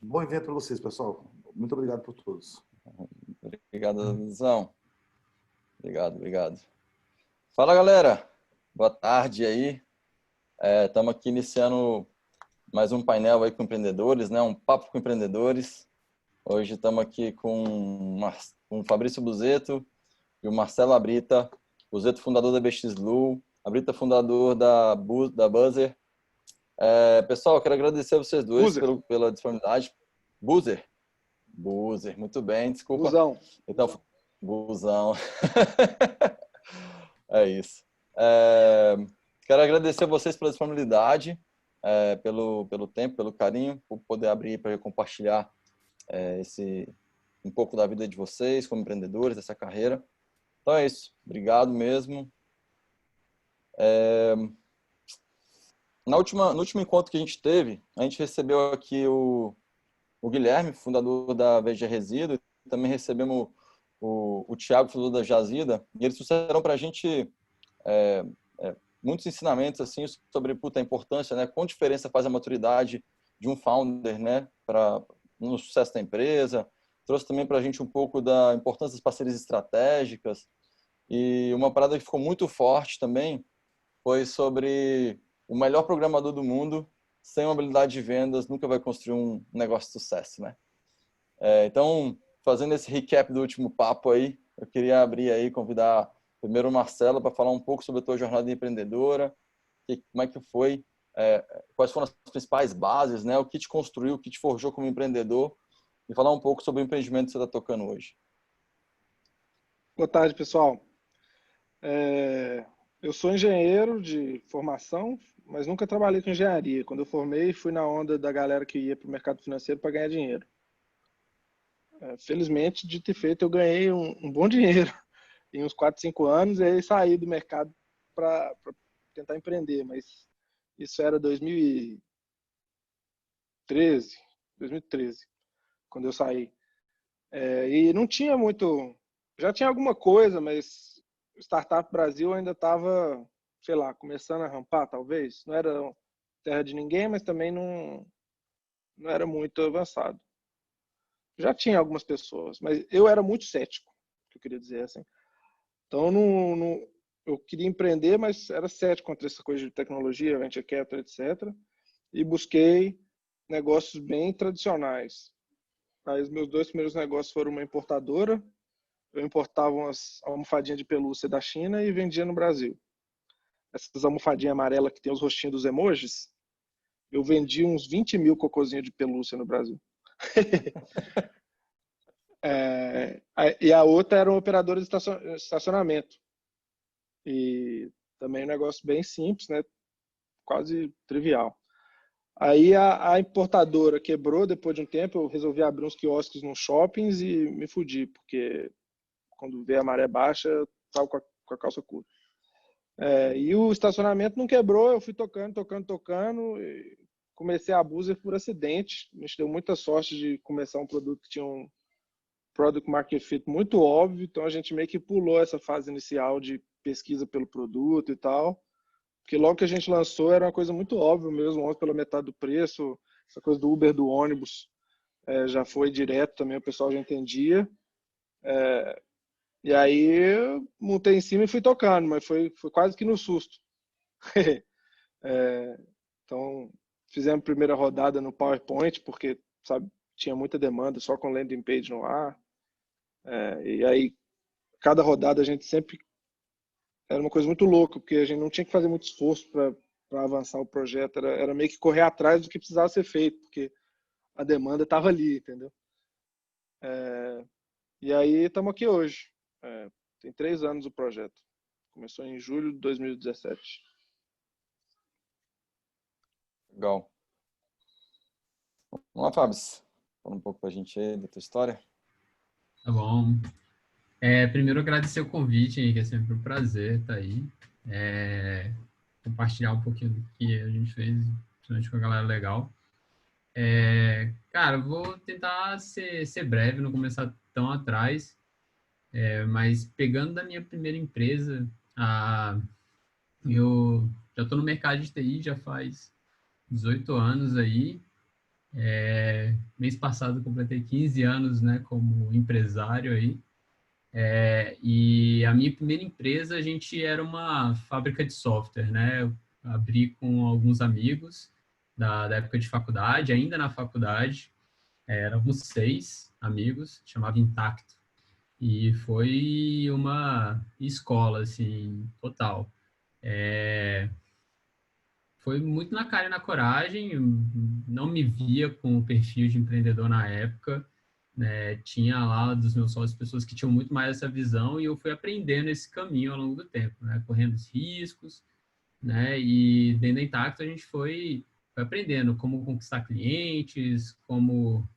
Bom evento para vocês, pessoal. Muito obrigado por todos. Obrigado, Luizão. Obrigado. Fala, galera. Boa tarde aí. Estamos aqui iniciando mais um painel aí com empreendedores, né? Um papo com empreendedores. Hoje estamos aqui com o Fabrício Buzetto e o Marcelo Abrita. Buzetto, fundador da BXLU. Abrita, fundador da Buzzer. Pessoal, eu quero agradecer a vocês dois pela disponibilidade. Buzzer, muito bem, desculpa. Buzão. Então, Buzão. É isso. Quero agradecer a vocês pela disponibilidade, pelo tempo, pelo carinho, por poder abrir para compartilhar um pouco da vida de vocês como empreendedores, dessa carreira. Então é isso. Obrigado mesmo. No último encontro que a gente teve, a gente recebeu aqui o Guilherme, fundador da VG Resíduo, e também recebemos o Thiago, fundador da Jazida, e eles trouxeram para a gente muitos ensinamentos assim, sobre a importância, né? Qual diferença faz a maturidade de um founder, né, no sucesso da empresa. Trouxe também para a gente um pouco da importância das parcerias estratégicas. E uma parada que ficou muito forte também foi sobre o melhor programador do mundo, sem uma habilidade de vendas, nunca vai construir um negócio de sucesso, né? Então, fazendo esse recap do último papo aí, eu queria abrir aí, convidar primeiro o Marcelo para falar um pouco sobre a tua jornada empreendedora, como é que foi, quais foram as principais bases, né? O que te construiu, o que te forjou como empreendedor, e falar um pouco sobre o empreendimento que você está tocando hoje. Boa tarde, pessoal. Eu sou engenheiro de formação, mas nunca trabalhei com engenharia. Quando eu formei, fui na onda da galera que ia para o mercado financeiro para ganhar dinheiro. Felizmente, de ter feito, eu ganhei um bom dinheiro em uns 4, 5 anos, e aí saí do mercado para tentar empreender, mas isso era 2013, quando eu saí. E não tinha muito... Já tinha alguma coisa, mas o Startup Brasil ainda estava, sei lá, começando a rampar, talvez. Não era terra de ninguém, mas também não era muito avançado. Já tinha algumas pessoas, mas eu era muito cético, que eu queria dizer assim. Então, eu queria empreender, mas era cético contra essa coisa de tecnologia, venture capital, etc. E busquei negócios bem tradicionais. Aí, os meus 2 primeiros negócios foram uma importadora. Eu importava umas almofadinhas de pelúcia da China e vendia no Brasil. Essas almofadinhas amarelas que tem os rostinhos dos emojis, eu vendi uns 20 mil cocôzinhos de pelúcia no Brasil. E a outra era uma operadora de estacionamento. E também um negócio bem simples, né? Quase trivial. Aí a importadora quebrou depois de um tempo, eu resolvi abrir uns quiosques nos shoppings e me fudi, porque quando veio a maré baixa, eu tava com a calça curta. E o estacionamento não quebrou, eu fui tocando, e comecei a Buzzer por acidente. A gente deu muita sorte de começar um produto que tinha um product market fit muito óbvio, então a gente meio que pulou essa fase inicial de pesquisa pelo produto e tal, porque logo que a gente lançou era uma coisa muito óbvia mesmo, 11 pela metade do preço, essa coisa do Uber do ônibus já foi direto também, o pessoal já entendia. E aí eu montei em cima e fui tocando, mas foi quase que no susto. Então, fizemos a primeira rodada no PowerPoint, porque, sabe, tinha muita demanda só com landing page no ar. E aí, cada rodada a gente sempre... Era uma coisa muito louca, porque a gente não tinha que fazer muito esforço para avançar o projeto. Era meio que correr atrás do que precisava ser feito, porque a demanda estava ali, entendeu? E aí, estamos aqui hoje. Tem 3 anos o projeto. Começou em julho de 2017. Legal. Vamos lá, Fábio. Fala um pouco pra gente aí da tua história. Tá bom. Primeiro, agradecer o convite, que é sempre um prazer estar aí. Compartilhar um pouquinho do que a gente fez, principalmente com a galera legal. Cara, eu vou tentar ser breve, não começar tão atrás, mas pegando da minha primeira empresa, eu já estou no mercado de TI já faz 18 anos aí, Mês passado eu completei 15 anos, né, como empresário aí. E a minha primeira empresa, a gente era uma fábrica de software, né? Eu abri com alguns amigos da época de faculdade, ainda na faculdade, éramos 6 amigos, chamava Intacto. E foi uma escola, assim, total. Foi muito na cara e na coragem, eu não me via com o perfil de empreendedor na época, né? Tinha lá dos meus sócios pessoas que tinham muito mais essa visão e eu fui aprendendo esse caminho ao longo do tempo, né? Correndo os riscos, né? E dentro da Intacto a gente foi aprendendo como conquistar clientes, como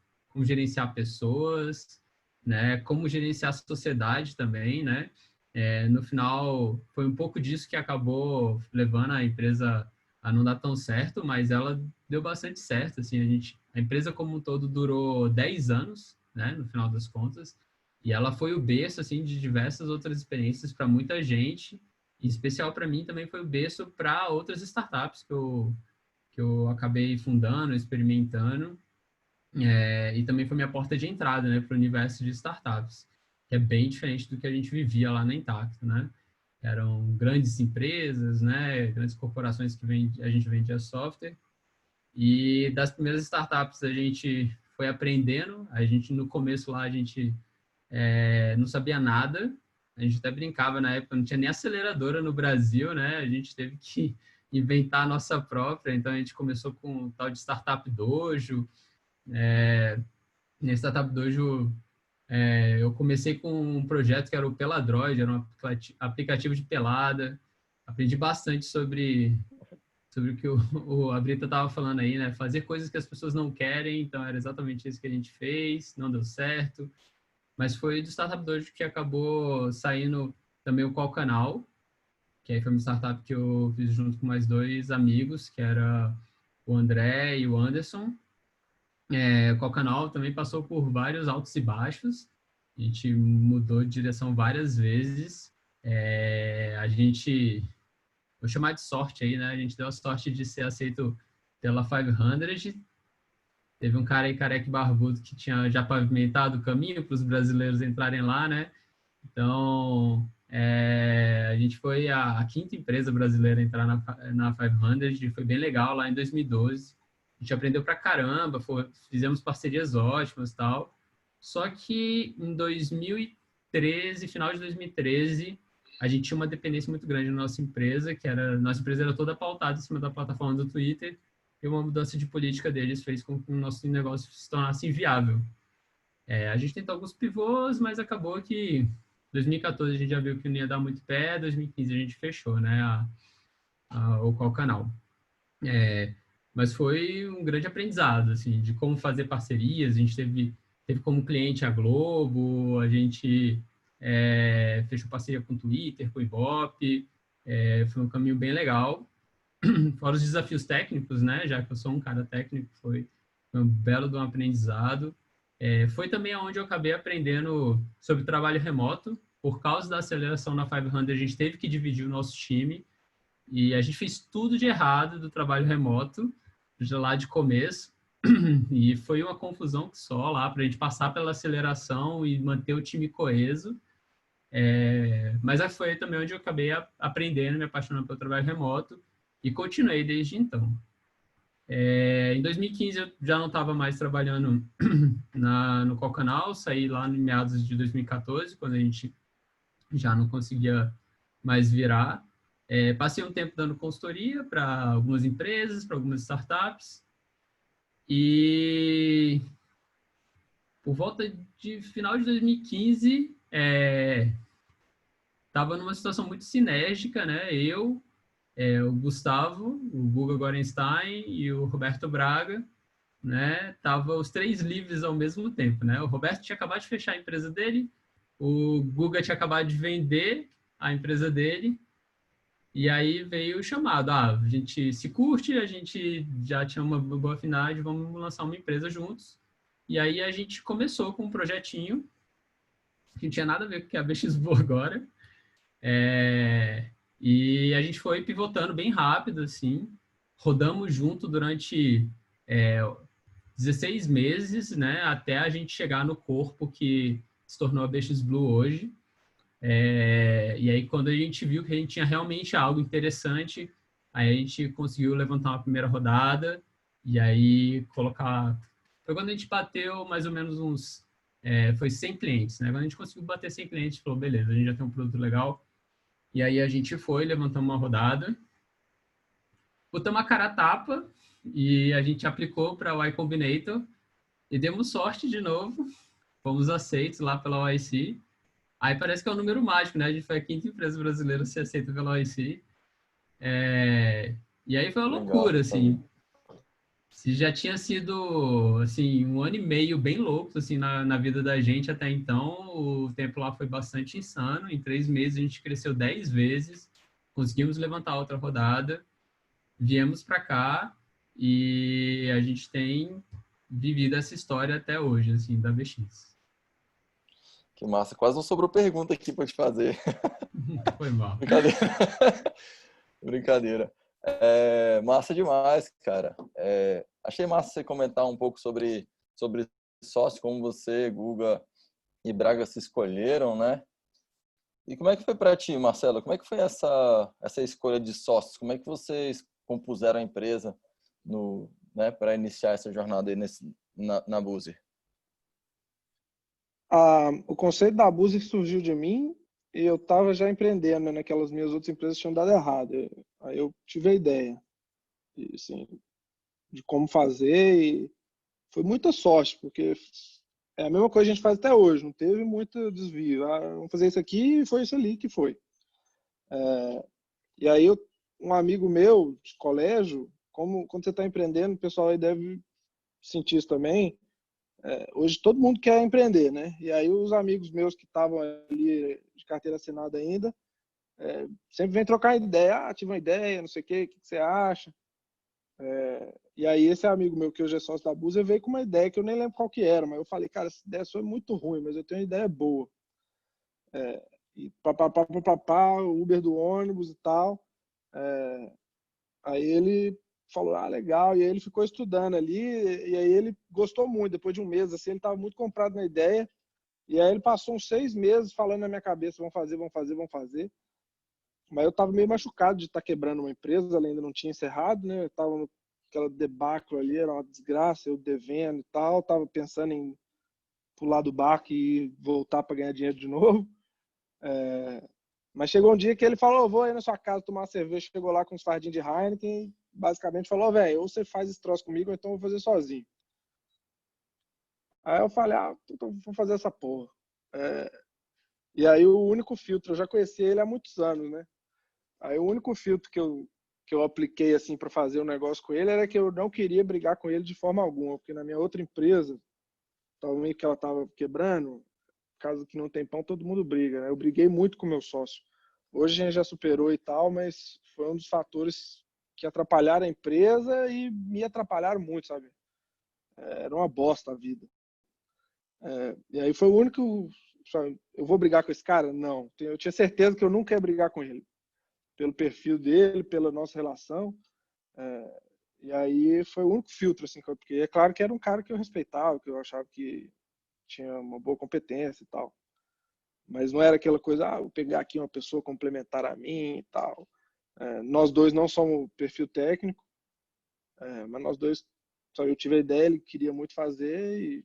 gerenciar pessoas, né? Como gerenciar a sociedade também, né? No final, foi um pouco disso que acabou levando a empresa a não dar tão certo, mas ela deu bastante certo, assim, a empresa como um todo durou 10 anos, né? No final das contas, e ela foi o berço, assim, de diversas outras experiências para muita gente, em especial para mim também foi o berço para outras startups que eu acabei fundando, experimentando, e também foi minha porta de entrada, né, para o universo de startups, que é bem diferente do que a gente vivia lá na Intacto, né? Eram grandes empresas, né, grandes corporações que a gente vendia software, e das primeiras startups a gente foi aprendendo, a gente no começo lá a gente não sabia nada, a gente até brincava na época, não tinha nem aceleradora no Brasil, né? A gente teve que inventar a nossa própria, então a gente começou com o tal de Startup Dojo. Na Startup Dojo, eu comecei com um projeto que era o Peladroid, era um aplicativo de pelada. Aprendi bastante sobre o que a Brita estava falando aí, né? Fazer coisas que as pessoas não querem, então era exatamente isso que a gente fez, não deu certo. Mas foi do Startup Dojo que acabou saindo também o Qual Canal, que aí foi uma startup que eu fiz junto com mais 2 amigos, que era o André e o Anderson. O Qual Canal também passou por vários altos e baixos, a gente mudou de direção várias vezes. A gente, vou chamar de sorte aí, né? A gente deu a sorte de ser aceito pela 500. Teve um cara aí, careca e barbudo, que tinha já pavimentado o caminho para os brasileiros entrarem lá, né? Então, a gente foi a quinta empresa brasileira a entrar na 500, e foi bem legal lá em 2012. A gente aprendeu pra caramba, fizemos parcerias ótimas e tal. Só que em 2013, final de 2013, a gente tinha uma dependência muito grande na nossa empresa, nossa empresa era toda pautada em cima da plataforma do Twitter, e uma mudança de política deles fez com que o nosso negócio se tornasse inviável. A gente tentou alguns pivôs, mas acabou que 2014 a gente já viu que não ia dar muito pé, 2015 a gente fechou, né, o Qual Canal. Mas foi um grande aprendizado, assim, de como fazer parcerias. A gente teve como cliente a Globo, a gente fechou parceria com o Twitter, com o Ibope, foi um caminho bem legal. Fora os desafios técnicos, né, já que eu sou um cara técnico, foi um belo de um aprendizado. Foi também onde eu acabei aprendendo sobre trabalho remoto. Por causa da aceleração na 500, a gente teve que dividir o nosso time e a gente fez tudo de errado do trabalho remoto, de lá de começo, e foi uma confusão que só lá, para a gente passar pela aceleração e manter o time coeso. Mas foi também onde eu acabei aprendendo, me apaixonando pelo trabalho remoto, e continuei desde então. Em 2015 eu já não estava mais trabalhando no Qual Canal, saí lá em meados de 2014, quando a gente já não conseguia mais virar. Passei um tempo dando consultoria para algumas empresas, para algumas startups, e por volta de final de 2015 estava numa situação muito sinérgica, né? O Gustavo, o Guga Gorenstein e o Roberto Braga, né? Tava os 3 livres ao mesmo tempo, né? O Roberto tinha acabado de fechar a empresa dele, o Guga tinha acabado de vender a empresa dele, e aí veio o chamado, a gente se curte, a gente já tinha uma boa afinidade, vamos lançar uma empresa juntos. E aí a gente começou com um projetinho que não tinha nada a ver com o que é a BXBOA agora, e a gente foi pivotando bem rápido, assim, rodamos junto durante 16 meses, né, até a gente chegar no corpo que se tornou a BX Blue hoje. E aí, quando a gente viu que a gente tinha realmente algo interessante, aí a gente conseguiu levantar uma primeira rodada e aí colocar... Foi quando a gente bateu mais ou menos uns... foi 100 clientes, né? Quando a gente conseguiu bater 100 clientes, a gente falou, beleza, a gente já tem um produto legal. E aí a gente foi, levantamos uma rodada, botamos a cara a tapa e a gente aplicou para o Y Combinator e demos sorte de novo. Fomos aceitos lá pela OIC. Aí parece que é um número mágico, né? A gente foi a quinta empresa brasileira a ser aceita pela OIC. E aí foi uma Legal. loucura, assim. Se já tinha sido, assim, 1 ano e meio bem louco, assim, na vida da gente até então, o tempo lá foi bastante insano. Em 3 meses a gente cresceu 10 vezes, conseguimos levantar outra rodada, viemos para cá e a gente tem vivido essa história até hoje, assim, da BX. Que massa. Quase não sobrou pergunta aqui para te fazer. Foi mal. Brincadeira. Brincadeira. Massa demais, cara. Achei massa você comentar um pouco sobre sócio, como você, Guga e Braga se escolheram, né? E como é que foi para ti, Marcelo? Como é que foi essa escolha de sócios? Como é que vocês compuseram a empresa né, para iniciar essa jornada aí na Buzi? O conceito da Buzi surgiu de mim e eu estava já empreendendo, né, naquelas minhas outras empresas que tinham dado errado. Aí eu tive a ideia assim, de como fazer e foi muita sorte, porque é a mesma coisa que a gente faz até hoje, não teve muito desvio. Vamos fazer isso aqui e foi isso ali que foi. E aí um amigo meu de colégio, quando você está empreendendo, o pessoal aí deve sentir isso também. Hoje todo mundo quer empreender, né? E aí os amigos meus que estavam ali de carteira assinada ainda, sempre vem trocar ideia. Tive uma ideia, não sei o que você acha? E aí esse amigo meu, que hoje é sócio da Buzi, veio com uma ideia que eu nem lembro qual que era, mas eu falei, cara, essa ideia sua é muito ruim, mas eu tenho uma ideia boa. E papapá, o Uber do ônibus e tal. Aí ele falou, legal, e aí ele ficou estudando ali, e aí ele gostou muito, depois de um mês, assim, ele estava muito comprado na ideia, e aí ele passou uns 6 meses falando na minha cabeça, vamos fazer, vamos fazer, vamos fazer. Mas eu estava meio machucado de estar quebrando uma empresa, ela ainda não tinha encerrado, né? Eu estava naquela debacle ali, era uma desgraça, eu devendo e tal, estava pensando em pular do barco e voltar para ganhar dinheiro de novo. Mas chegou um dia que ele falou, vou aí na sua casa tomar uma cerveja, chegou lá com uns fardinhos de Heineken, e basicamente falou, velho, ou você faz esse troço comigo, ou então eu vou fazer sozinho. Aí eu falei, então vou fazer essa porra. E aí o único filtro, eu já conheci ele há muitos anos, né? Aí o único filtro que eu apliquei assim para fazer um negócio com ele era que eu não queria brigar com ele de forma alguma, porque na minha outra empresa, talvez que ela estava quebrando, caso que não tem pão, todo mundo briga, né? Eu briguei muito com meu sócio. Hoje a gente já superou e tal, mas foi um dos fatores que atrapalharam a empresa e me atrapalharam muito, sabe? Era uma bosta a vida. E aí foi o único... Sabe, eu vou brigar com esse cara? Não. Eu tinha certeza que eu nunca ia brigar com ele. Pelo perfil dele, pela nossa relação. E aí foi o único filtro, assim, porque é claro que era um cara que eu respeitava, que eu achava que tinha uma boa competência e tal. Mas não era aquela coisa, vou pegar aqui uma pessoa complementar a mim e tal. Nós dois não somos perfil técnico, mas nós dois, só eu tive a ideia, ele queria muito fazer e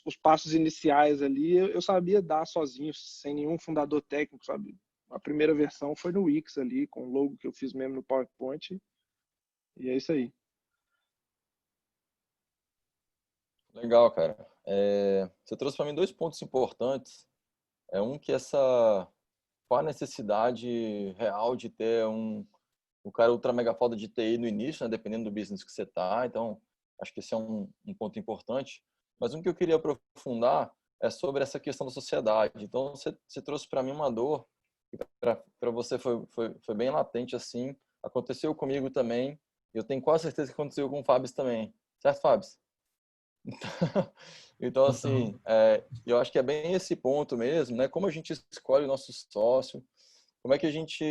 os passos iniciais ali eu sabia dar sozinho, sem nenhum fundador técnico, sabe? A primeira versão foi no Wix ali, com o logo que eu fiz mesmo no PowerPoint, e é isso aí. Legal, cara. Você trouxe para mim 2 pontos importantes. Um que qual a necessidade real de ter um cara ultra mega foda de TI no início, né, dependendo do business que você tá. Então, acho que esse é um ponto importante. Mas um que eu queria aprofundar é sobre essa questão da sociedade. Então, você trouxe para mim uma dor que para você foi bem latente assim. Aconteceu comigo também. Eu tenho quase certeza que aconteceu com o Fábio também. Certo, Fábio? Então, assim, eu acho que é bem esse ponto mesmo, né? Como a gente escolhe o nosso sócio, como é que a gente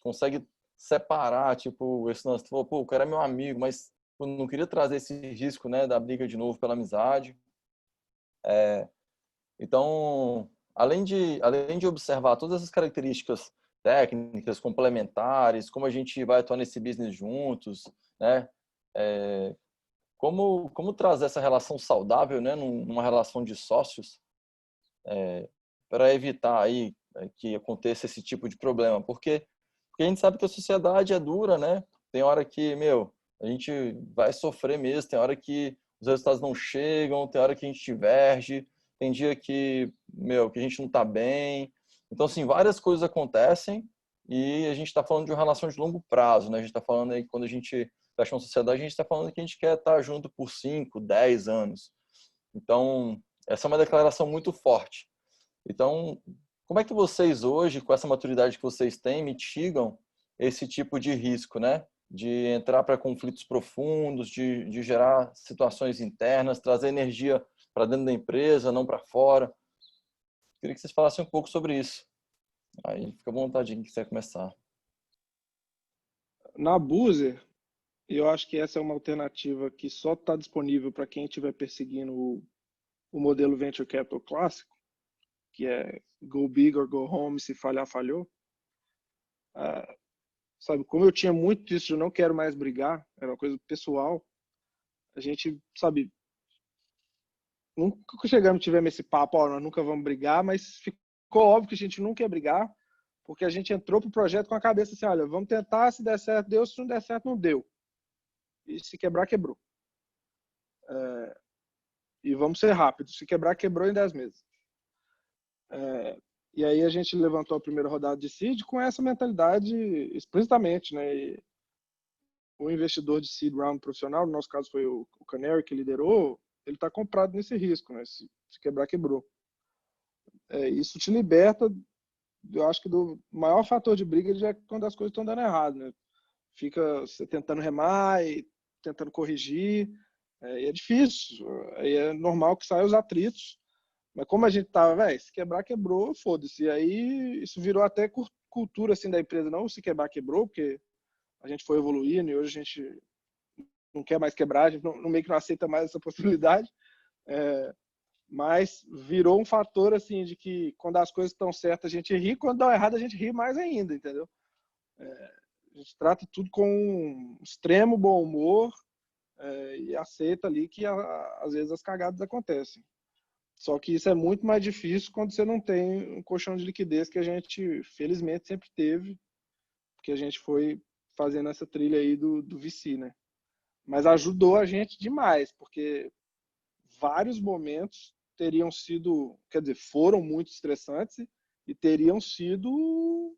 consegue separar, tipo, esse lance, pô, o cara é meu amigo, mas eu não queria trazer esse risco, né, da briga de novo pela amizade. Então, além de observar todas essas características técnicas, complementares, como a gente vai atuar nesse business juntos, né? Como trazer essa relação saudável, né, numa relação de sócios, para evitar aí que aconteça esse tipo de problema, porque a gente sabe que a sociedade é dura, né? Tem hora que, a gente vai sofrer mesmo, tem hora que os resultados não chegam, tem hora que a gente diverge, tem dia que, que a gente não está bem. Então, assim, várias coisas acontecem e a gente está falando de uma relação de longo prazo, né? A gente está falando aí que quando a gente fecha uma sociedade, a gente está falando que a gente quer estar junto por 5, 10 anos. Então, essa é uma declaração muito forte. Então, como é que vocês hoje, com essa maturidade que vocês têm, mitigam esse tipo de risco, né? De entrar para conflitos profundos, de gerar situações internas, trazer energia para dentro da empresa, não para fora. Queria que vocês falassem um pouco sobre isso. Aí fica à vontade quem quiser começar. Na Buzer, eu acho que essa é uma alternativa que só está disponível para quem estiver perseguindo o modelo Venture Capital clássico, que é go big or go home, se falhar, falhou. Sabe, como eu tinha muito disso de eu não quero mais brigar, era uma coisa pessoal, a gente, sabe, nunca chegamos, tivemos esse papo, nós nunca vamos brigar, mas ficou óbvio que a gente nunca ia brigar, porque a gente entrou pro projeto com a cabeça assim, olha, vamos tentar, se der certo, deu, se não der certo, não deu. E se quebrar, quebrou. E vamos ser rápidos, se quebrar, quebrou em 10 meses. E aí a gente levantou a primeira rodada de seed com essa mentalidade explicitamente, né? E o investidor de seed round profissional, no nosso caso foi o Canary que liderou, ele está comprado nesse risco, né? Se quebrar, quebrou. Isso te liberta, eu acho que do maior fator de briga já é quando as coisas estão dando errado, né? Fica você tentando remar e tentando corrigir, e é difícil, aí é normal que saiam os atritos, mas como a gente tava, se quebrar, quebrou, foda-se. E aí isso virou até cultura assim da empresa, não se quebrar, quebrou, porque a gente foi evoluindo e hoje a gente não quer mais quebrar, a gente não meio que não aceita mais essa possibilidade. Mas virou um fator assim de que quando as coisas estão certas a gente ri, quando dão errado a gente ri mais ainda, entendeu? A gente trata tudo com um extremo bom humor e aceita ali que às vezes as cagadas acontecem. Só que isso é muito mais difícil quando você não tem um colchão de liquidez que a gente, felizmente, sempre teve, porque a gente foi fazendo essa trilha aí do VC, né? Mas ajudou a gente demais, porque vários momentos teriam sido, quer dizer, foram muito estressantes e teriam sido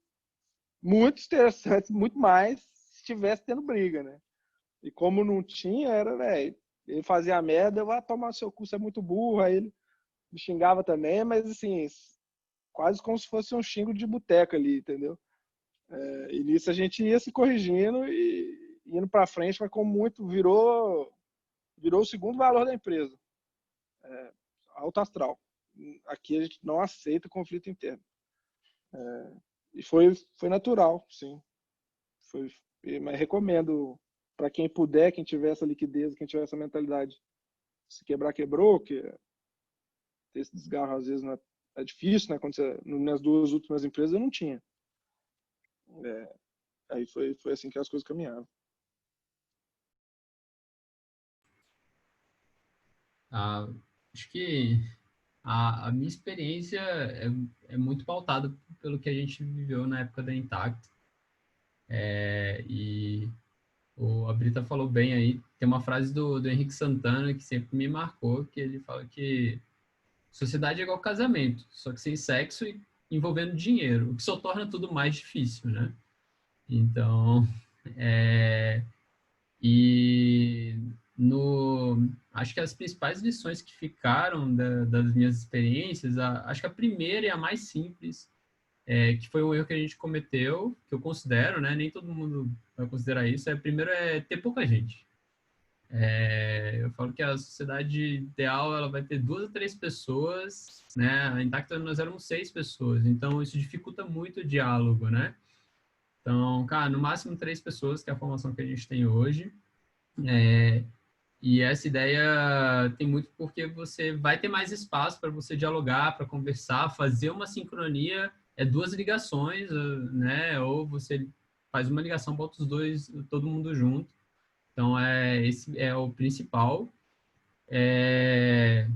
muito estressantes, muito mais, se tivesse tendo briga, né? E como não tinha, era, ele fazia a merda, eu vou tomar seu cu, você é muito burro, aí ele me xingava também, mas assim, quase como se fosse um xingo de boteca ali, entendeu? E nisso a gente ia se corrigindo e indo para frente, mas como muito virou o segundo valor da empresa. Alto astral. Aqui a gente não aceita conflito interno. E foi natural, sim. Mas recomendo para quem puder, quem tiver essa liquidez, quem tiver essa mentalidade, se quebrar, quebrou, que esse desgarro às vezes não é difícil, né? Quando nas minhas duas últimas empresas eu não tinha. Aí foi assim que as coisas caminharam. Acho que a minha experiência é muito pautada pelo que a gente viveu na época da Intacto. E a Brita falou bem aí, tem uma frase do Henrique Santana que sempre me marcou, que ele fala que sociedade é igual casamento, só que sem sexo e envolvendo dinheiro, o que só torna tudo mais difícil, né? Então, acho que as principais lições que ficaram das minhas experiências, acho que a primeira e a mais simples, que foi um erro que a gente cometeu, que eu considero, né? Nem todo mundo vai considerar isso. Primeiro é ter pouca gente. Eu falo que a sociedade ideal ela vai ter 2 a 3 pessoas, né? A Intacta nós éramos 6 pessoas, então isso dificulta muito o diálogo, né? Então, cara, no máximo 3 pessoas, que é a formação que a gente tem hoje. E essa ideia tem muito porque você vai ter mais espaço para você dialogar, para conversar, fazer uma sincronia, duas ligações, né? Ou você faz uma ligação, bota os dois, todo mundo junto. Então, esse é o principal. E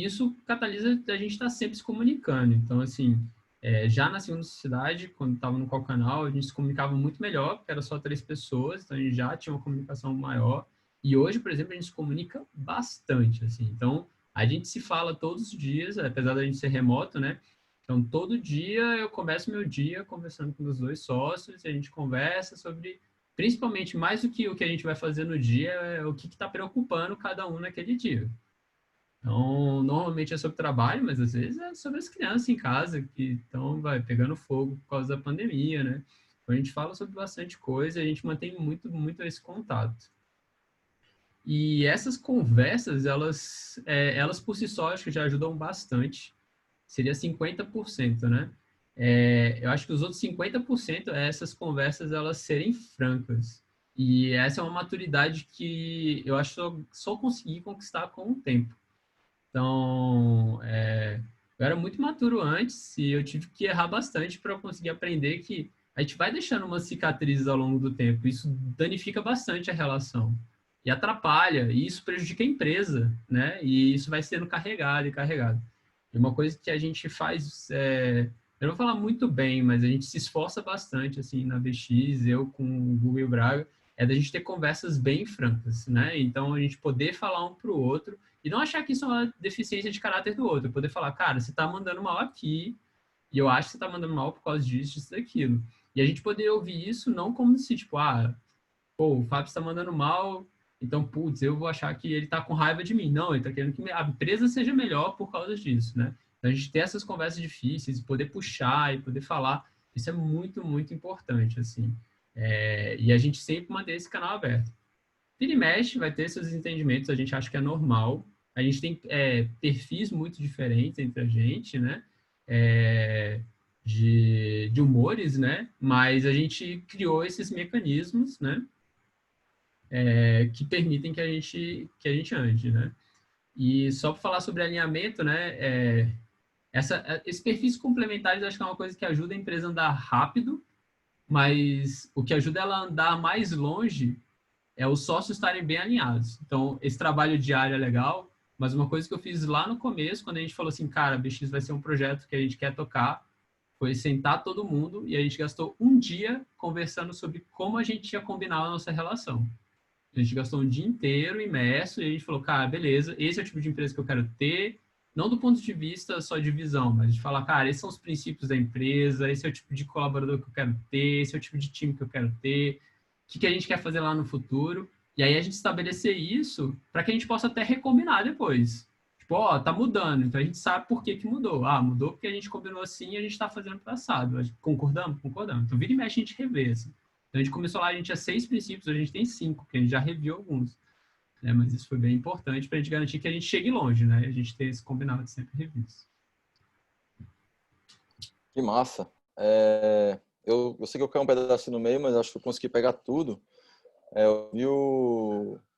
isso catalisa a gente estar sempre se comunicando. Então, assim, já na segunda sociedade, quando estava no qual canal, a gente se comunicava muito melhor, porque era só 3 pessoas, então a gente já tinha uma comunicação maior. E hoje, por exemplo, a gente se comunica bastante, assim. Então, a gente se fala todos os dias, apesar da gente ser remoto, né? Então, todo dia eu começo meu dia conversando com os 2 sócios, e a gente conversa sobre, principalmente, mais do que o que a gente vai fazer no dia, é o que está preocupando cada um naquele dia. Então, normalmente é sobre trabalho, mas às vezes é sobre as crianças em casa que estão pegando fogo por causa da pandemia, né? Então, a gente fala sobre bastante coisa e a gente mantém muito, muito esse contato. E essas conversas, elas por si só, acho que já ajudam bastante. Seria 50%, né? Eu acho que os outros 50% é essas conversas, elas serem francas. E essa é uma maturidade que eu acho que só consegui conquistar com o tempo. Então, eu era muito maturo antes e eu tive que errar bastante para conseguir aprender que a gente vai deixando umas cicatrizes ao longo do tempo. Isso danifica bastante a relação e atrapalha, e isso prejudica a empresa, né? E isso vai sendo carregado e carregado. E uma coisa que a gente faz, eu não vou falar muito bem, mas a gente se esforça bastante, assim, na BX, eu com o Google e o Braga, é da gente ter conversas bem francas, né? Então, a gente poder falar um para o outro e não achar que isso é uma deficiência de caráter do outro. Poder falar, cara, você tá mandando mal aqui, e eu acho que você tá mandando mal por causa disso, disso, daquilo. E a gente poder ouvir isso não como se, tipo, pô, o Fábio está mandando mal, então, putz, eu vou achar que ele tá com raiva de mim. Não, ele tá querendo que a empresa seja melhor por causa disso, né? Então, a gente ter essas conversas difíceis, poder puxar e poder falar, isso é muito, muito importante, assim. E a gente sempre manter esse canal aberto. Vira e mexe, vai ter seus entendimentos, a gente acha que é normal. A gente tem perfis muito diferentes entre a gente, né? De humores, né? Mas a gente criou esses mecanismos, né? Que permitem que a gente ande, né? E só para falar sobre alinhamento, né? Esses perfis complementares acho que é uma coisa que ajuda a empresa a andar rápido, mas o que ajuda ela a andar mais longe é os sócios estarem bem alinhados. Então, esse trabalho diário é legal, mas uma coisa que eu fiz lá no começo, quando a gente falou assim, cara, BX vai ser um projeto que a gente quer tocar, foi sentar todo mundo e a gente gastou um dia conversando sobre como a gente ia combinar a nossa relação. A gente gastou um dia inteiro imerso e a gente falou, cara, beleza, esse é o tipo de empresa que eu quero ter, não do ponto de vista só de visão, mas de falar, cara, esses são os princípios da empresa, esse é o tipo de colaborador que eu quero ter, esse é o tipo de time que eu quero ter, o que a gente quer fazer lá no futuro. E aí a gente estabelecer isso para que a gente possa até recombinar depois. Tipo, ó, tá mudando, então a gente sabe por que mudou. Ah, mudou porque a gente combinou assim e a gente tá fazendo passado. Concordamos? Concordamos. Então vira e mexe a gente revê, assim. Então, a gente começou lá, a gente tinha 6 princípios, hoje a gente tem 5, que a gente já reviu alguns. Né? Mas isso foi bem importante para a gente garantir que a gente chegue longe, né? A gente ter esse combinado de sempre rever isso. Que massa. Eu sei que eu caí um pedacinho no meio, mas acho que eu consegui pegar tudo.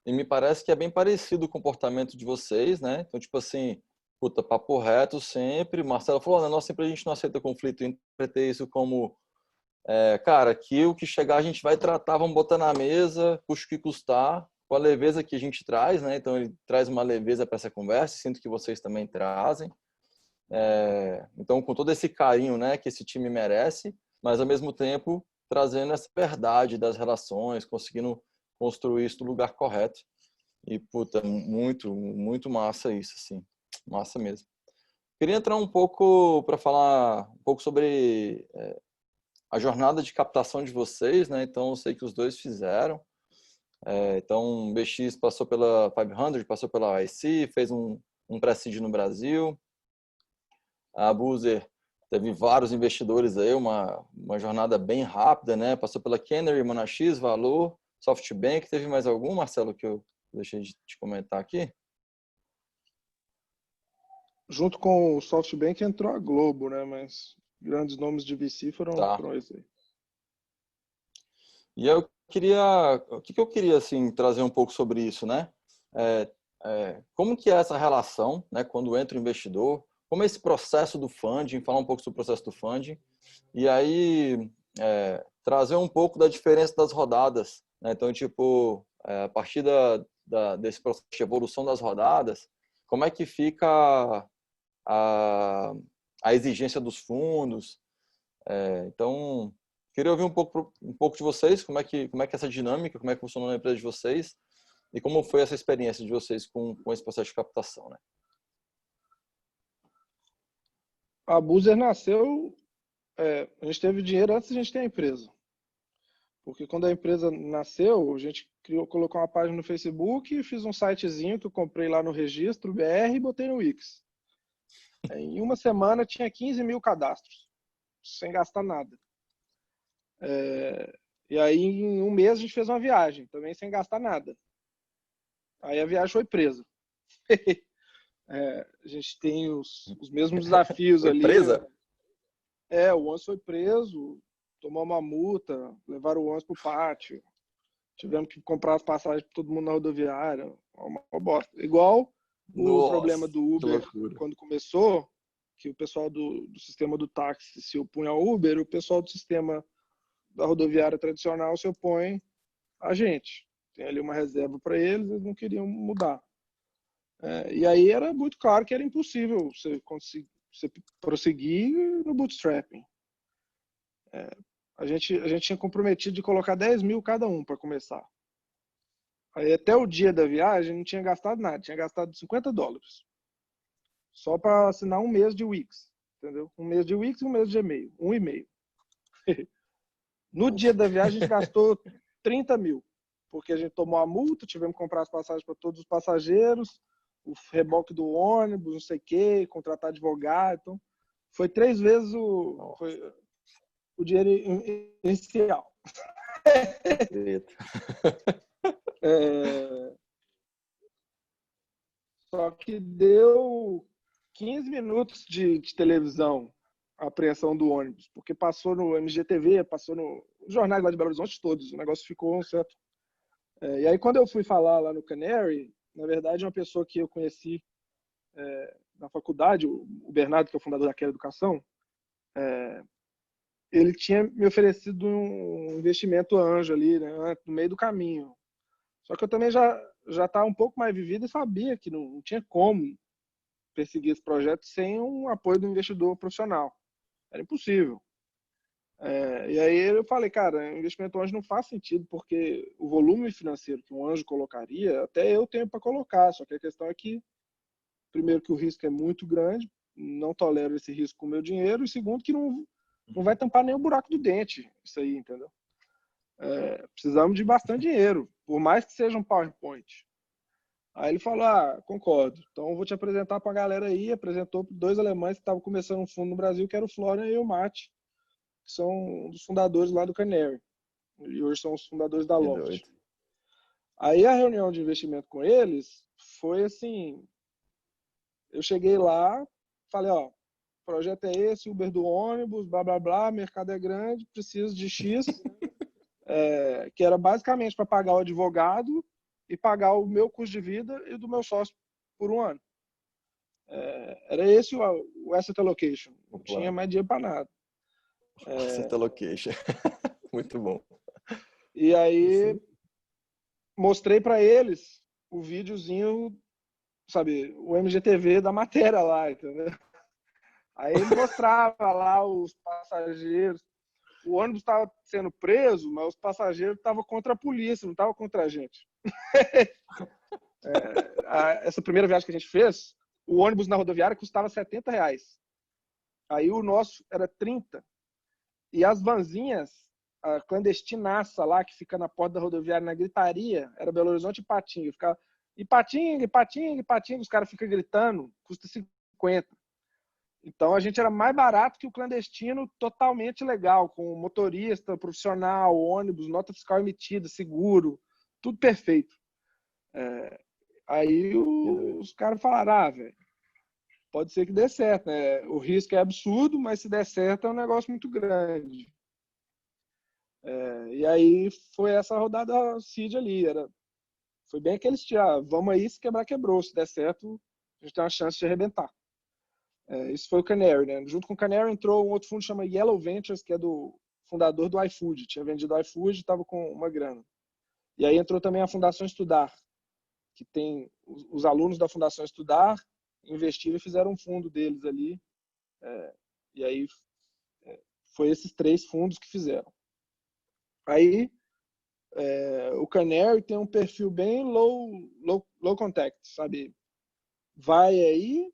E me parece que é bem parecido o comportamento de vocês, né? Então, tipo assim, puta, papo reto sempre. Marcelo falou, na nossa sempre a gente não aceita conflito. Eu interpretei isso como, cara, aqui o que chegar a gente vai tratar, vamos botar na mesa, custe o que custar, com a leveza que a gente traz, né? Então, ele traz uma leveza para essa conversa, sinto que vocês também trazem. Então, com todo esse carinho, né, que esse time merece, mas ao mesmo tempo trazendo essa verdade das relações, conseguindo construir isso no lugar correto. E, puta, muito, muito massa isso, assim. Massa mesmo. Queria entrar um pouco para falar um pouco sobre a jornada de captação de vocês, né? Então, eu sei que os dois fizeram. Então, o BX passou pela 500, passou pela IC, fez um pré-seed no Brasil. A Buzer teve vários investidores aí, uma jornada bem rápida, né? Passou pela Canary, Monax, Valor, SoftBank. Teve mais algum, Marcelo, que eu deixei de te comentar aqui? Junto com o SoftBank entrou a Globo, né? Mas grandes nomes de VC foram esses aí. E eu o que eu queria assim trazer um pouco sobre isso, né? Como que é essa relação, né? Quando entra o investidor, como é esse processo do funding, falar um pouco sobre o processo do funding, e aí trazer um pouco da diferença das rodadas, né? Então, tipo, a partir desse processo de evolução das rodadas, como é que fica a exigência dos fundos? Então, queria ouvir um pouco de vocês, como é que é essa dinâmica, como é que funciona na empresa de vocês e como foi essa experiência de vocês com esse processo de captação, né? A Buzer nasceu, a gente teve dinheiro antes de a gente ter a empresa. Porque quando a empresa nasceu, a gente colocou uma página no Facebook, fiz um sitezinho que eu comprei lá no Registro BR e botei no Wix. Em uma semana tinha 15 mil cadastros, sem gastar nada. E aí em um mês a gente fez uma viagem, também sem gastar nada. Aí a viagem foi presa. A gente tem os mesmos desafios Foi ali. presa? O ônibus foi preso, tomou uma multa, levaram o ônibus pro pátio. Tivemos que comprar as passagens para todo mundo na rodoviária. Uma bosta. Igual o problema do Uber quando começou, que o pessoal do sistema do táxi se opunha ao Uber, o pessoal do sistema da rodoviária tradicional se opõe a gente. Tem ali uma reserva para eles, eles não queriam mudar. E aí era muito claro que era impossível você prosseguir no bootstrapping. A gente tinha comprometido de colocar 10 mil cada um para começar. Aí até o dia da viagem não tinha gastado nada, tinha gastado $50. Só para assinar um mês de Wix, entendeu? Um mês de Wix e um mês de e-mail, 1,5. No dia da viagem a gente gastou 30 mil, porque a gente tomou a multa, tivemos que comprar as passagens para todos os passageiros, o reboque do ônibus, não sei o quê, contratar advogado. Então, foi 3 vezes o dinheiro inicial. Só que deu 15 minutos de televisão a apreensão do ônibus, porque passou no MGTV, passou nos jornais lá de Belo Horizonte todos, o negócio ficou certo. E aí quando eu fui falar lá no Canary, na verdade uma pessoa que eu conheci na faculdade, o Bernardo, que é o fundador da Quero Educação, ele tinha me oferecido um investimento anjo ali, né, no meio do caminho. Só que eu também já estava um pouco mais vivido e sabia que não tinha como perseguir esse projeto sem um apoio do investidor profissional. Era impossível. E aí eu falei, cara, investimento anjo não faz sentido, porque o volume financeiro que um anjo colocaria, até eu tenho para colocar, só que a questão é que, primeiro, que o risco é muito grande, não tolero esse risco com o meu dinheiro, e segundo, que não vai tampar nem o buraco do dente, isso aí, entendeu? Precisamos de bastante dinheiro, por mais que seja um PowerPoint. Aí ele falou, concordo, então eu vou te apresentar para a galera aí. Apresentou 2 alemães que estavam começando um fundo no Brasil, que era o Florian e o Mate, que são um dos fundadores lá do Canary, e hoje são os fundadores da Loft. Aí a reunião de investimento com eles foi assim, eu cheguei lá, falei, o projeto é esse, Uber do ônibus, blá blá blá, mercado é grande, preciso de X, que era basicamente para pagar o advogado e pagar o meu custo de vida e do meu sócio por um ano. Era esse o asset allocation. Não tinha mais dinheiro para nada. Asset allocation. Muito bom. E aí mostrei para eles o videozinho, sabe, o MGTV da matéria lá, entendeu? Aí ele mostrava lá os passageiros. O ônibus estava sendo preso, mas os passageiros estavam contra a polícia, não estavam contra a gente. Essa primeira viagem que a gente fez, o ônibus na rodoviária custava R$70. Aí o nosso era 30. E as vanzinhas, a clandestinaça lá, que fica na porta da rodoviária, na gritaria, era Belo Horizonte e Patinga. Ficava, e Patinga, os caras ficam gritando, custa 50. Então a gente era mais barato que o clandestino, totalmente legal, com motorista, profissional, ônibus, nota fiscal emitida, seguro, tudo perfeito. Aí os caras falaram, velho, pode ser que dê certo, né? O risco é absurdo, mas se der certo é um negócio muito grande. E aí foi essa rodada seed ali. Foi bem aquele estilo, vamos aí, se quebrar, quebrou. Se der certo, a gente tem uma chance de arrebentar. Isso foi o Canary, né? Junto com o Canary entrou um outro fundo que chama Yellow Ventures, que é do fundador do iFood. Tinha vendido o iFood e estava com uma grana. E aí entrou também a Fundação Estudar, que tem os alunos da Fundação Estudar investiram e fizeram um fundo deles ali. E aí foi esses 3 fundos que fizeram. Aí o Canary tem um perfil bem low contact, sabe? Vai aí,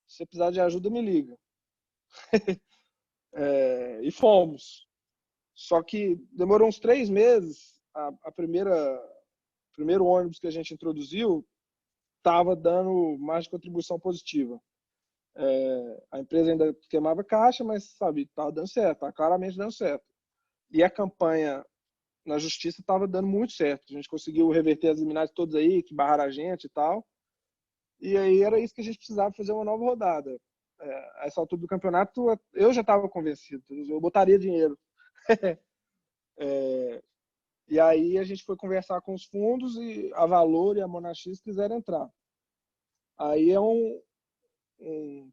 se você precisar de ajuda, me liga. E fomos. Só que demorou uns 3 meses. O primeiro ônibus que a gente introduziu estava dando mais de contribuição positiva. A empresa ainda queimava caixa, mas sabe, estava dando certo, estava claramente dando certo. E a campanha na justiça estava dando muito certo. A gente conseguiu reverter as liminares todas aí, que barraram a gente e tal. E aí era isso que a gente precisava, fazer uma nova rodada. A essa altura do campeonato, eu já estava convencido, eu botaria dinheiro. E aí a gente foi conversar com os fundos e a Valor e a Monax quiseram entrar. Aí é um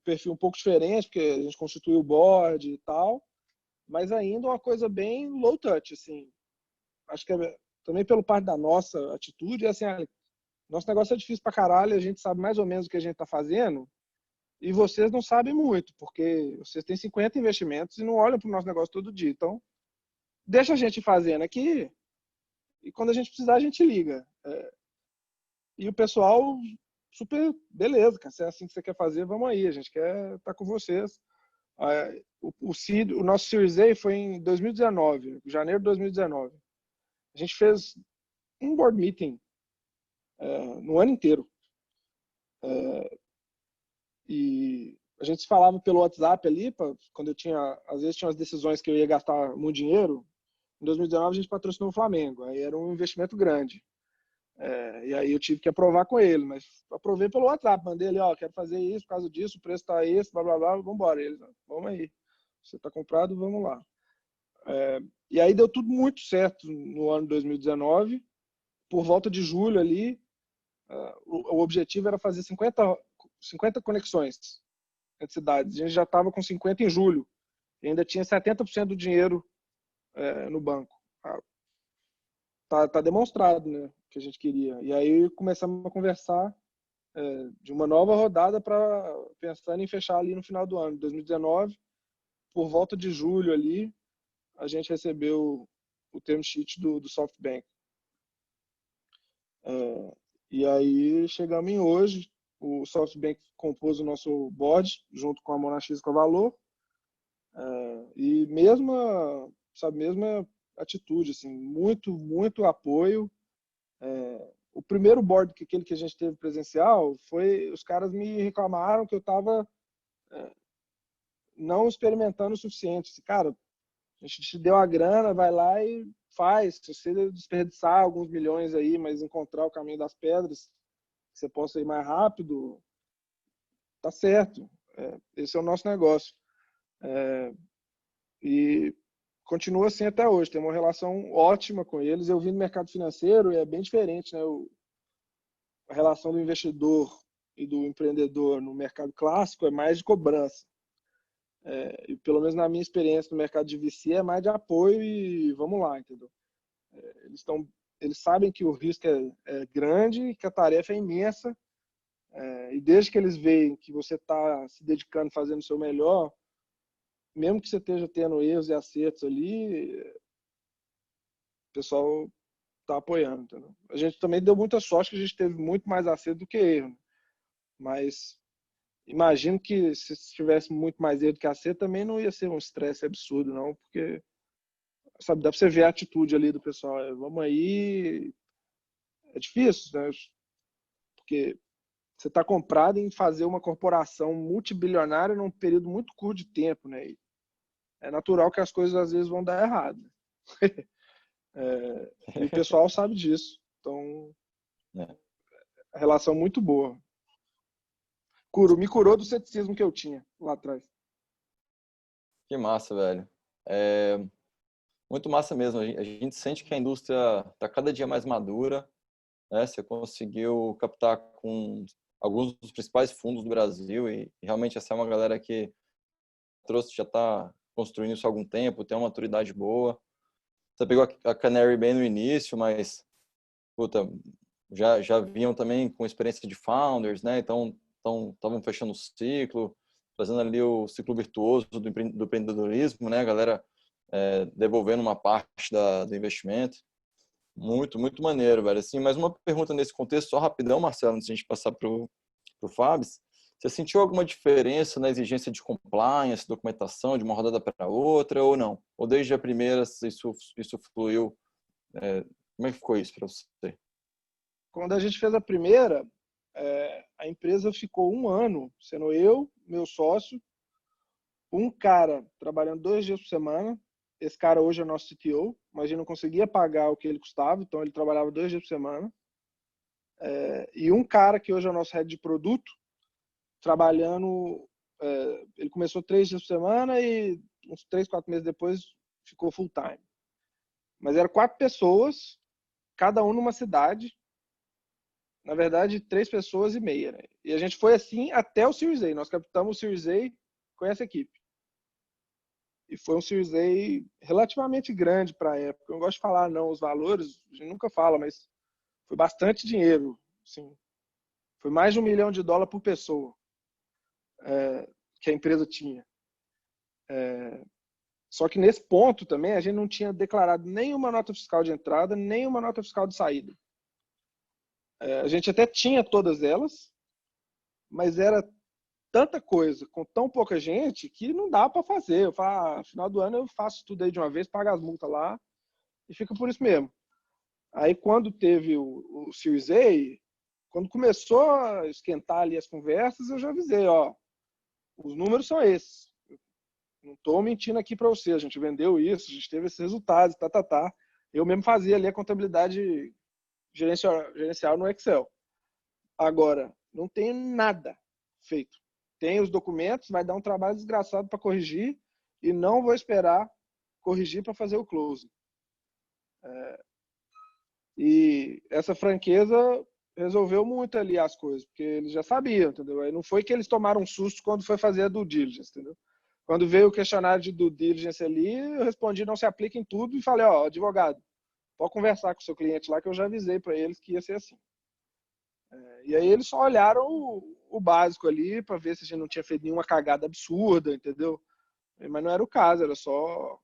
perfil um pouco diferente, porque a gente constituiu o board e tal, mas ainda uma coisa bem low touch, assim. Acho que também pelo parte da nossa atitude, assim, nosso negócio é difícil pra caralho, a gente sabe mais ou menos o que a gente tá fazendo, e vocês não sabem muito, porque vocês têm 50 investimentos e não olham pro nosso negócio todo dia. Então, deixa a gente ir fazendo aqui, e quando a gente precisar, a gente liga. E o pessoal, super, beleza, cara, se é assim que você quer fazer, vamos aí, a gente quer estar com vocês. O nosso Series A foi em 2019, janeiro de 2019. A gente fez um board meeting no ano inteiro. E a gente se falava pelo WhatsApp ali, quando às vezes tinha umas decisões que eu ia gastar muito dinheiro. Em 2019 a gente patrocinou o Flamengo, aí era um investimento grande. E aí eu tive que aprovar com ele, mas aprovei pelo WhatsApp, mandei ele, quero fazer isso por causa disso, o preço tá esse, blá blá blá, vamos embora. Ele, vamos aí, você tá comprado, vamos lá. E aí deu tudo muito certo no ano de 2019, por volta de julho ali, o objetivo era fazer 50 conexões entre cidades. A gente já estava com 50 em julho, e ainda tinha 70% do dinheiro no banco. Tá demonstrado, né, que a gente queria. E aí começamos a conversar de uma nova rodada para pensando em fechar ali no final do ano, 2019, por volta de julho ali, a gente recebeu o term sheet do SoftBank. E aí chegamos em hoje, o SoftBank compôs o nosso board, junto com a Monax e com a Valor, e mesma atitude, assim, muito, muito apoio. O primeiro board, aquele que a gente teve presencial, os caras me reclamaram que eu estava não experimentando o suficiente. Cara, a gente te deu a grana, vai lá e faz. Se você desperdiçar alguns milhões aí, mas encontrar o caminho das pedras, que você possa ir mais rápido, tá certo. Esse é o nosso negócio. E continua assim até hoje. Tem uma relação ótima com eles. Eu vim do mercado financeiro e é bem diferente, né? A relação do investidor e do empreendedor no mercado clássico é mais de cobrança. E pelo menos na minha experiência no mercado de VC é mais de apoio e vamos lá, entendeu? Eles sabem que o risco é grande, que a tarefa é imensa, e desde que eles veem que você está se dedicando, fazendo o seu melhor, mesmo que você esteja tendo erros e acertos ali, o pessoal está apoiando, entendeu? A gente também deu muita sorte que a gente teve muito mais acerto do que erro, mas imagino que se tivesse muito mais erro do que acerto, também não ia ser um estresse absurdo, não, porque sabe, dá para você ver a atitude ali do pessoal. Vamos aí. É difícil, né? Porque você está comprado em fazer uma corporação multibilionária num período muito curto de tempo, né? E é natural que as coisas às vezes vão dar errado. E o pessoal sabe disso. Então, a relação muito boa. Me curou do ceticismo que eu tinha lá atrás. Que massa, velho. Muito massa mesmo. A gente sente que a indústria está cada dia mais madura, né? Você conseguiu captar com alguns dos principais fundos do Brasil e realmente essa é uma galera que trouxe, já está construindo isso há algum tempo, tem uma maturidade boa. Você pegou a Canary bem no início, mas puta, já vinham também com experiência de founders, né? Então estavam fechando o ciclo, fazendo ali o ciclo virtuoso do empreendedorismo, né? A galera devolvendo uma parte do investimento. Muito, muito maneiro, velho. Assim, mais uma pergunta nesse contexto, só rapidão, Marcelo, antes de a gente passar pro Fabs. Você sentiu alguma diferença na exigência de compliance, documentação, de uma rodada para outra, ou não? Ou desde a primeira isso fluiu? Como é que ficou isso para você? Quando a gente fez a primeira, a empresa ficou 1 ano, sendo eu, meu sócio, um cara trabalhando 2 dias por semana. Esse cara hoje é nosso CTO, mas a gente não conseguia pagar o que ele custava, então ele trabalhava 2 dias por semana. E um cara que hoje é o nosso head de produto, trabalhando, ele começou 3 dias por semana e uns 3, 4 meses depois ficou full time. Mas eram 4 pessoas, cada um numa cidade. Na verdade, 3 pessoas e meia, né? E a gente foi assim até o Series A. Nós captamos o Series A com essa equipe. E foi um Series A relativamente grande para a época. Eu não gosto de falar, não, os valores, a gente nunca fala, mas foi bastante dinheiro. Assim. Foi mais de $1 milhão por pessoa que a empresa tinha. Só que nesse ponto também a gente não tinha declarado nenhuma nota fiscal de entrada, nenhuma nota fiscal de saída. A gente até tinha todas elas, mas era tanta coisa com tão pouca gente que não dá para fazer. Eu falo, no final do ano eu faço tudo aí de uma vez, pago as multas lá e fica por isso mesmo. Aí quando teve o Series A, quando começou a esquentar ali as conversas, eu já avisei, ó, os números são esses. Não estou mentindo aqui para você, a gente vendeu isso, a gente teve esses resultados, tá. Eu mesmo fazia ali a contabilidade gerencial no Excel. Agora, não tem nada feito. Tem os documentos, vai dar um trabalho desgraçado para corrigir e não vou esperar corrigir para fazer o close. E essa franqueza resolveu muito ali as coisas, porque eles já sabiam, entendeu? Aí não foi que eles tomaram um susto quando foi fazer a due diligence, entendeu? Quando veio o questionário de due diligence ali, eu respondi não se aplica em tudo e falei, ó, advogado, pode conversar com o seu cliente lá que eu já avisei para eles que ia ser assim. E aí eles só olharam o básico ali para ver se a gente não tinha feito nenhuma cagada absurda, entendeu? Mas não era o caso, era só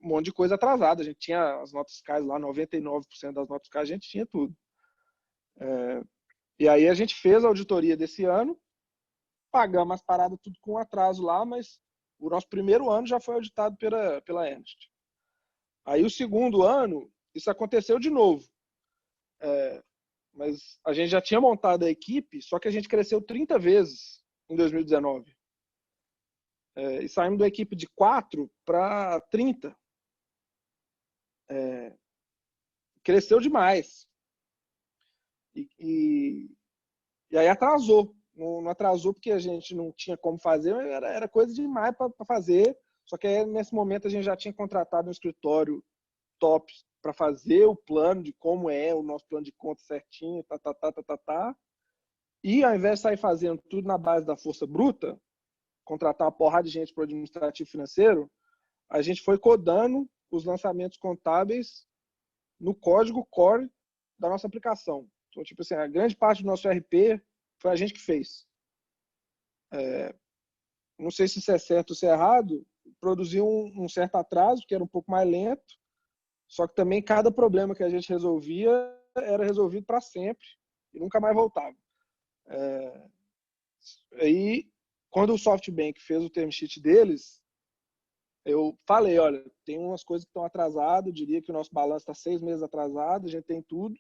um monte de coisa atrasada. A gente tinha as notas fiscais lá, 99% das notas fiscais a gente tinha tudo. E aí a gente fez a auditoria desse ano, pagamos as paradas tudo com atraso lá, mas o nosso primeiro ano já foi auditado pela Ernst. Aí o segundo ano, isso aconteceu de novo. Mas a gente já tinha montado a equipe, só que a gente cresceu 30 vezes em 2019. E saímos da equipe de 4 para 30. Cresceu demais. E aí atrasou. Não atrasou porque a gente não tinha como fazer, era coisa demais para fazer. Só que aí, nesse momento a gente já tinha contratado um escritório top para fazer o plano de como é o nosso plano de conta certinho, tá. E ao invés de sair fazendo tudo na base da força bruta, contratar uma porrada de gente para o administrativo financeiro, a gente foi codando os lançamentos contábeis no código core da nossa aplicação. Então, tipo assim, a grande parte do nosso RP foi a gente que fez. Não sei se isso é certo ou se é errado, produziu um certo atraso, que era um pouco mais lento, só que também cada problema que a gente resolvia era resolvido para sempre e nunca mais voltava. Aí, quando o SoftBank fez o term sheet deles, eu falei, olha, tem umas coisas que estão atrasadas, eu diria que o nosso balanço está 6 meses atrasado, a gente tem tudo,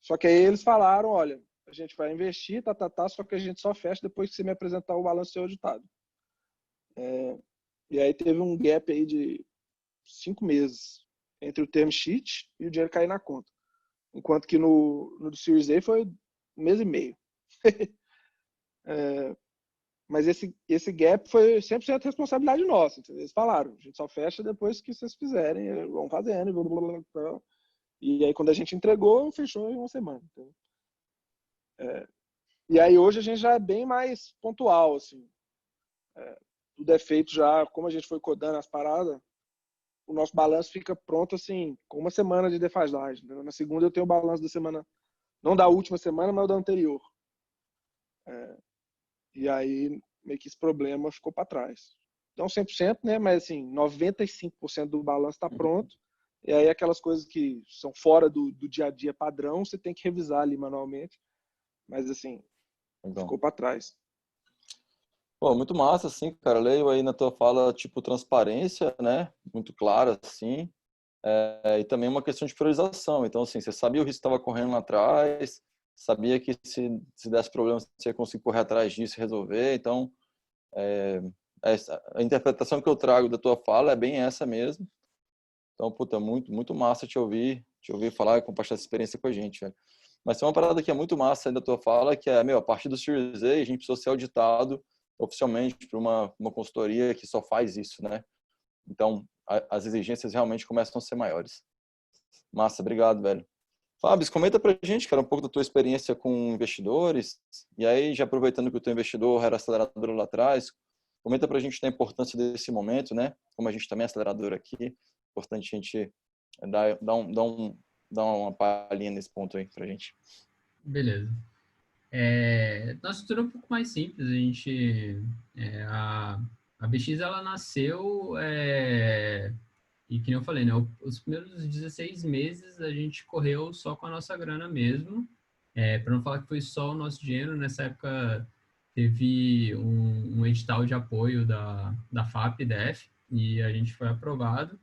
só que aí eles falaram, olha, a gente vai investir, só que a gente só fecha depois que você me apresentar o balanço seu auditado. E aí teve um gap aí de 5 meses entre o term sheet e o dinheiro cair na conta. Enquanto que no Series A foi 1 mês e meio. Mas esse gap foi 100% responsabilidade nossa. Entendeu? Eles falaram, a gente só fecha depois que vocês fizerem, vão fazendo, e blá, blá, blá, blá. E aí quando a gente entregou, fechou em uma semana. Entendeu? E aí hoje a gente já é bem mais pontual, assim. Tudo é feito já, como a gente foi codando as paradas, o nosso balanço fica pronto, assim, com uma semana de defasagem. Entendeu? Na segunda eu tenho o balanço da semana, não da última semana, mas da anterior. E aí, meio que esse problema ficou para trás. Então, 100%, né? Mas, assim, 95% do balanço está pronto. E aí, aquelas coisas que são fora do dia a dia padrão, você tem que revisar ali manualmente. Mas, assim, Legal. ficou para trás. Pô, muito massa, assim, cara. Leio aí na tua fala, tipo, transparência, né? Muito clara, assim. E também uma questão de priorização. Então, assim, você sabia o risco que estava correndo lá atrás, sabia que se desse problema, você ia conseguir correr atrás disso e resolver. Então, a interpretação que eu trago da tua fala é bem essa mesmo. Então, puta, muito massa te ouvir falar e compartilhar essa experiência com a gente, velho. Mas tem uma parada que é muito massa aí da tua fala, que é, a partir do Series A, a gente precisou ser auditado oficialmente por uma consultoria que só faz isso, né? Então, as exigências realmente começam a ser maiores. Massa, obrigado, velho. Fábio, comenta pra gente, cara, um pouco da tua experiência com investidores. E aí, já aproveitando que o teu investidor era acelerador lá atrás, comenta pra gente da importância desse momento, né? Como a gente também é acelerador aqui, importante a gente dar uma palhinha nesse ponto aí pra gente. Beleza. Nossa estrutura é um pouco mais simples. A BX, ela nasceu, e que nem eu falei, né? Os primeiros 16 meses a gente correu só com a nossa grana mesmo. Para não falar que foi só o nosso dinheiro, nessa época teve um edital de apoio da FAP-DEF e a gente foi aprovado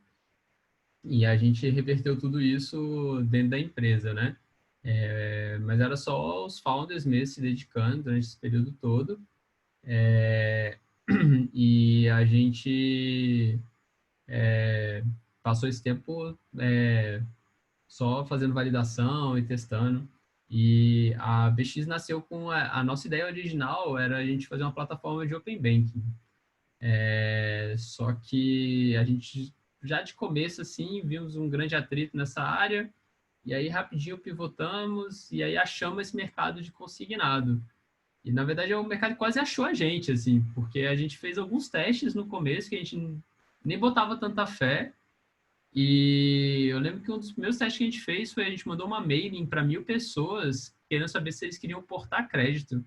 e a gente reverteu tudo isso dentro da empresa, né? Mas era só os founders mesmo se dedicando durante esse período todo. E a gente passou esse tempo só fazendo validação e testando. E a BX nasceu com a nossa ideia original era a gente fazer uma plataforma de Open Banking. Só que a gente já de começo assim vimos um grande atrito nessa área e aí rapidinho pivotamos e aí achamos esse mercado de consignado. E na verdade o mercado quase achou a gente assim, porque a gente fez alguns testes no começo que a gente nem botava tanta fé. E eu lembro que um dos primeiros testes que a gente fez foi a gente mandou uma mailing para 1.000 pessoas querendo saber se eles queriam portar crédito.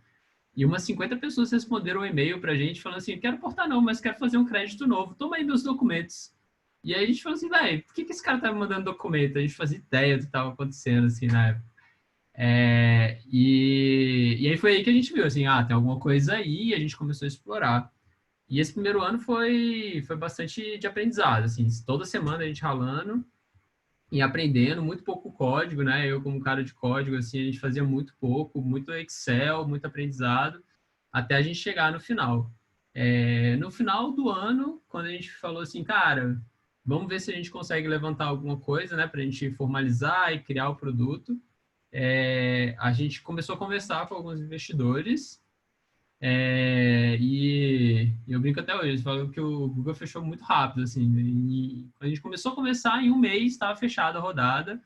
E umas 50 pessoas responderam um e-mail para a gente falando assim, quero portar não, mas quero fazer um crédito novo, toma aí meus documentos. E aí a gente falou assim, velho, por que esse cara tá me mandando documento? A gente fazia ideia do que estava acontecendo, assim, na época. E aí foi aí que a gente viu, assim, tem alguma coisa aí, e a gente começou a explorar. E esse primeiro ano foi bastante de aprendizado, assim, toda semana a gente ralando e aprendendo, muito pouco código, né? Eu como cara de código, assim, a gente fazia muito pouco, muito Excel, muito aprendizado, até a gente chegar no final. No final do ano, quando a gente falou assim, cara, vamos ver se a gente consegue levantar alguma coisa, né, para a gente formalizar e criar o produto, a gente começou a conversar com alguns investidores. E eu brinco até hoje, eles falam que o Google fechou muito rápido, assim, e quando a gente começou a conversar, em um mês estava fechada a rodada,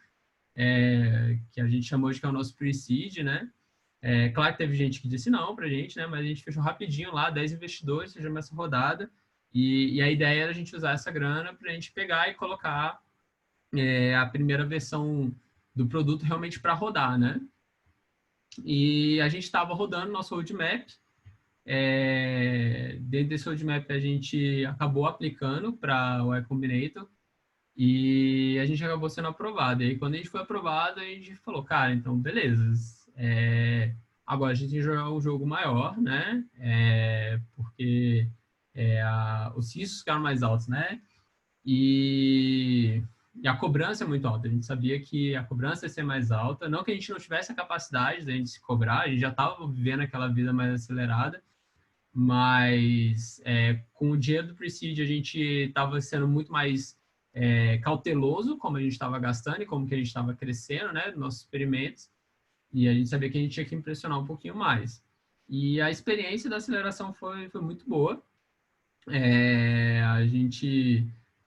que a gente chamou de que é o nosso pre-seed, né? Claro que teve gente que disse não pra gente, né? Mas a gente fechou rapidinho lá, 10 investidores, fechamos essa rodada, e a ideia era a gente usar essa grana para a gente pegar e colocar a primeira versão do produto realmente para rodar, né? E a gente estava rodando nosso roadmap. Dentro desse roadmap a gente acabou aplicando para o Y Combinator e a gente acabou sendo aprovado. E aí quando a gente foi aprovado, a gente falou, cara, então beleza, agora a gente tem que jogar um jogo maior, né? Porque os riscos ficaram mais altos, né? E a cobrança é muito alta. A gente sabia que a cobrança ia ser mais alta. Não que a gente não tivesse a capacidade de a gente se cobrar, a gente já estava vivendo aquela vida mais acelerada, mas com o dinheiro do Prestige a gente estava sendo muito mais cauteloso como a gente estava gastando e como que a gente estava crescendo, né, nos nossos experimentos, e a gente sabia que a gente tinha que impressionar um pouquinho mais. E a experiência da aceleração foi muito boa.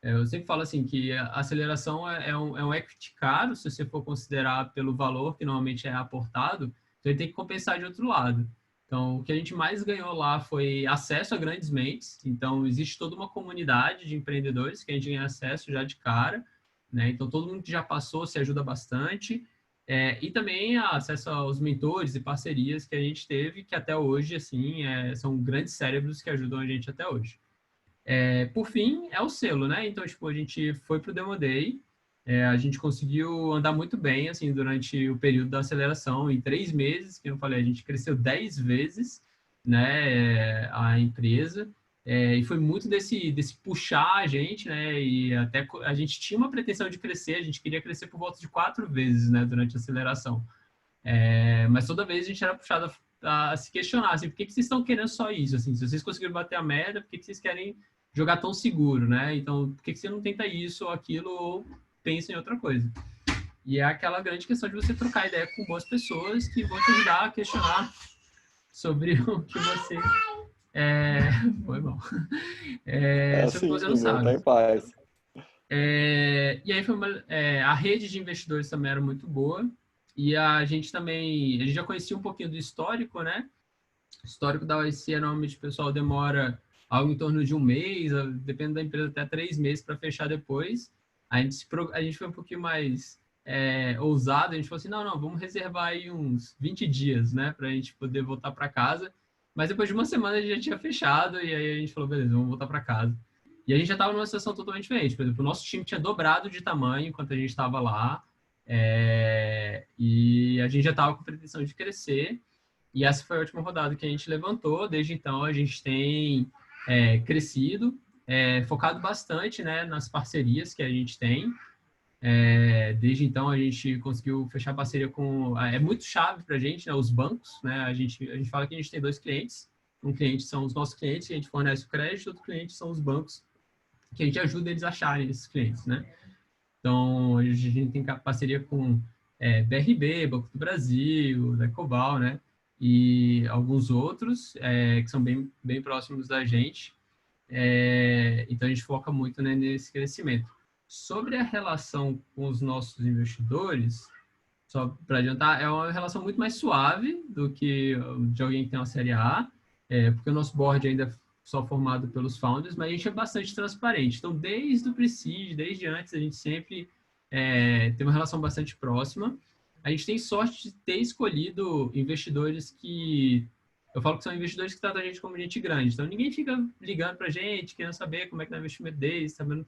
Eu sempre falo assim que a aceleração é um equity caro, se você for considerar pelo valor que normalmente é aportado, então ele tem que compensar de outro lado. Então, o que a gente mais ganhou lá foi acesso a grandes mentes. Então, existe toda uma comunidade de empreendedores que a gente ganha acesso já de cara, né? Então, todo mundo que já passou se ajuda bastante. E também acesso aos mentores e parcerias que a gente teve, que até hoje, assim, são grandes cérebros que ajudam a gente até hoje. Por fim, é o selo, né? Então, tipo, a gente foi para o Demo Day, a gente conseguiu andar muito bem, assim, durante o período da aceleração. Em 3 meses, que eu falei, a gente cresceu 10 vezes, né, a empresa. E foi muito desse puxar a gente, né? E até a gente tinha uma pretensão de crescer, a gente queria crescer por volta de 4 vezes, né, durante a aceleração. Mas toda vez a gente era puxado a se questionar, assim, por que vocês estão querendo só isso? Assim, se vocês conseguiram bater a meta, por que vocês querem jogar tão seguro, né? Então, por que você não tenta isso ou aquilo ou pensa em outra coisa? E é aquela grande questão de você trocar ideia com boas pessoas que vão te ajudar a questionar sobre o que você foi bom. Sobre o que assim, você não meu, tá sabe. em paz. E aí a rede de investidores também era muito boa. E a gente já conhecia um pouquinho do histórico, né? O histórico da OIC, normalmente o pessoal demora algo em torno de 1 mês, depende da empresa, até 3 meses para fechar depois. A gente foi um pouquinho mais ousado, a gente falou assim, não, vamos reservar aí uns 20 dias, né, para a gente poder voltar para casa. Mas depois de uma semana a gente já tinha fechado, e aí a gente falou, beleza, vamos voltar para casa. E a gente já estava numa situação totalmente diferente. Por exemplo, o nosso time tinha dobrado de tamanho enquanto a gente estava lá, e a gente já estava com pretensão de crescer. E essa foi a última rodada que a gente levantou. Desde então, a gente tem crescido, focado bastante, né, nas parcerias que a gente tem. Desde então, a gente conseguiu fechar parceria com... É muito chave para a gente, né, os bancos. Né, a gente fala que a gente tem 2 clientes. Um cliente são os nossos clientes, que a gente fornece o crédito. Outro cliente são os bancos, que a gente ajuda eles a acharem esses clientes, né? Então, a gente tem parceria com BRB, Banco do Brasil, da Cobal, né? E alguns outros que são bem próximos da gente. Então, a gente foca muito, né, nesse crescimento. Sobre a relação com os nossos investidores, só para adiantar, é uma relação muito mais suave do que de alguém que tem uma série A, porque o nosso board ainda é só formado pelos founders, mas a gente é bastante transparente. Então, desde o pre-seed, desde antes, a gente sempre tem uma relação bastante próxima. A gente tem sorte de ter escolhido investidores que... Eu falo que são investidores que tratam a gente como gente grande. Então, ninguém fica ligando para a gente, querendo saber como é que é o investimento deles, sabendo,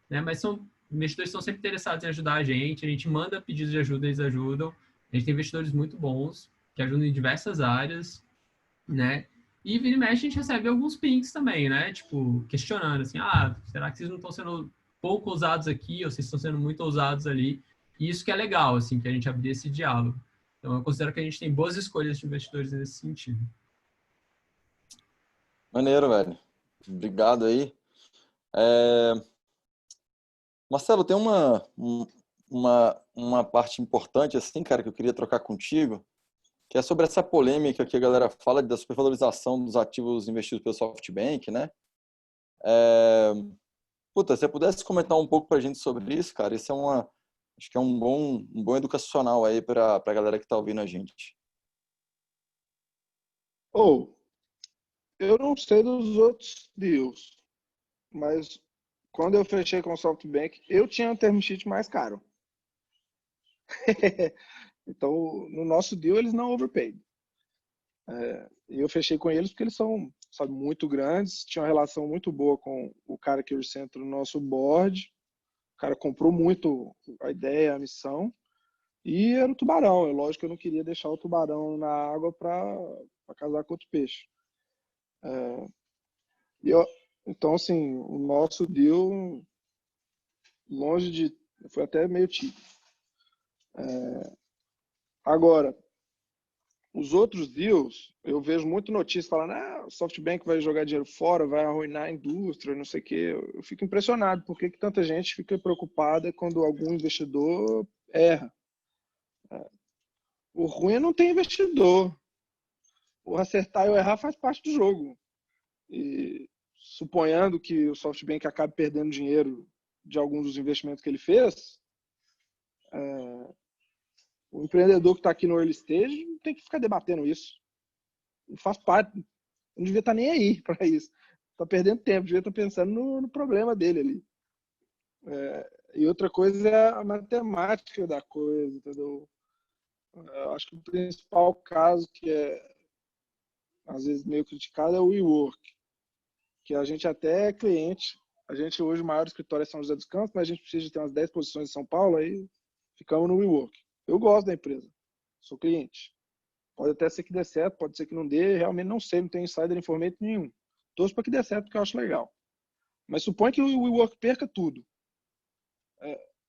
né? Mas são investidores que estão sempre interessados em ajudar a gente manda pedidos de ajuda, eles ajudam. A gente tem investidores muito bons, que ajudam em diversas áreas, né? E vira e mexe, a gente recebe alguns pinks também, né? Tipo, questionando assim, será que vocês não estão sendo pouco ousados aqui, ou vocês estão sendo muito ousados ali? E isso que é legal, assim, que a gente abrir esse diálogo. Então, eu considero que a gente tem boas escolhas de investidores nesse sentido. Maneiro, velho. Obrigado aí. Marcelo, tem uma parte importante, assim, cara, que eu queria trocar contigo, que é sobre essa polêmica que a galera fala da supervalorização dos ativos investidos pelo SoftBank, né? Se você pudesse comentar um pouco pra gente sobre isso, cara, isso acho que é um bom educacional aí pra galera que tá ouvindo a gente. Eu não sei dos outros deals, mas quando eu fechei com o SoftBank, eu tinha um term sheet mais caro. Então, no nosso deal, eles não overpaid. E eu fechei com eles porque eles são, sabe, muito grandes, tinha uma relação muito boa com o cara que hoje entra no nosso board. O cara comprou muito a ideia, a missão. E era o tubarão. Lógico que eu não queria deixar o tubarão na água para casar com outro peixe. Então, assim, o nosso deal, longe de... Foi até meio típico. Agora, os outros deals, eu vejo muito notícia falando o SoftBank vai jogar dinheiro fora, vai arruinar a indústria, não sei o quê. Eu fico impressionado porque que tanta gente fica preocupada quando algum investidor erra. O ruim é não ter investidor. o acertar e o errar faz parte do jogo. E suponhando que o SoftBank acabe perdendo dinheiro de alguns dos investimentos que ele fez, o empreendedor que está aqui no early stage não tem que ficar debatendo isso. Não faz parte. Não devia estar nem aí para isso. Está perdendo tempo, devia estar pensando no problema dele ali. E outra coisa é a matemática da coisa, entendeu? Eu acho que o principal caso que é, às vezes, meio criticado é o WeWork, que a gente até é cliente. A gente hoje, o maior escritório é São José dos Campos, mas a gente precisa de ter umas 10 posições em São Paulo, aí ficamos no WeWork. Eu gosto da empresa, sou cliente. Pode até ser que dê certo, pode ser que não dê, realmente não sei, não tenho insider information nenhum. Torço para que dê certo, porque eu acho legal. Mas suponha que o WeWork perca tudo.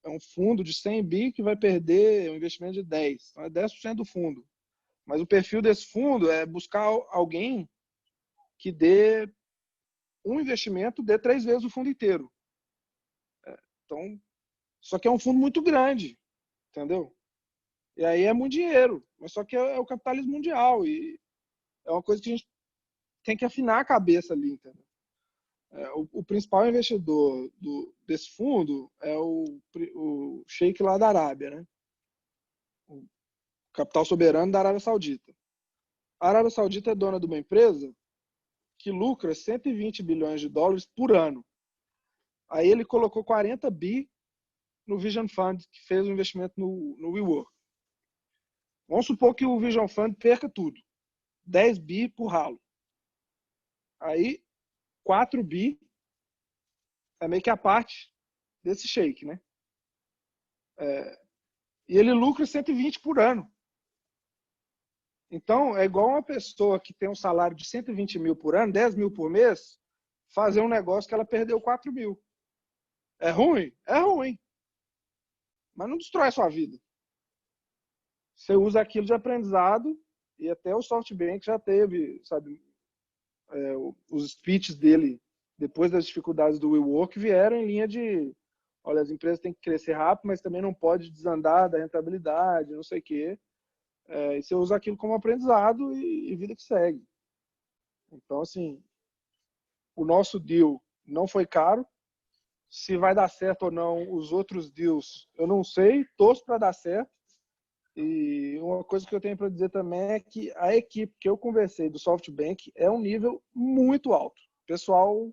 É um fundo de 100 bi que vai perder um investimento de 10. Então é 10% do fundo. Mas o perfil desse fundo é buscar alguém que dê um investimento, dê 3 vezes o fundo inteiro. Então, só que é um fundo muito grande, entendeu? E aí é muito dinheiro. Mas só que é o capitalismo mundial. E é uma coisa que a gente tem que afinar a cabeça ali, entendeu? O principal investidor desse fundo é o Sheik lá da Arábia, né? O capital soberano da Arábia Saudita. A Arábia Saudita é dona de uma empresa que lucra 120 bilhões de dólares por ano. Aí ele colocou 40 bi no Vision Fund, que fez o investimento no WeWork. Vamos supor que o Vision Fund perca tudo. 10 bi por ralo. Aí 4 bi é meio que a parte desse shake, né? E ele lucra 120 por ano. Então, é igual uma pessoa que tem um salário de 120 mil por ano, 10 mil por mês, fazer um negócio que ela perdeu 4 mil. É ruim? É ruim. Mas não destrói a sua vida. Você usa aquilo de aprendizado, e até o SoftBank já teve, sabe, os speeches dele, depois das dificuldades do WeWork, vieram em linha de, olha, as empresas têm que crescer rápido, mas também não pode desandar da rentabilidade, não sei o quê. E você usa aquilo como aprendizado e vida que segue. Então, assim, o nosso deal não foi caro. Se vai dar certo ou não os outros deals, eu não sei. Torço para dar certo. E uma coisa que eu tenho para dizer também é que a equipe que eu conversei do SoftBank é um nível muito alto. O pessoal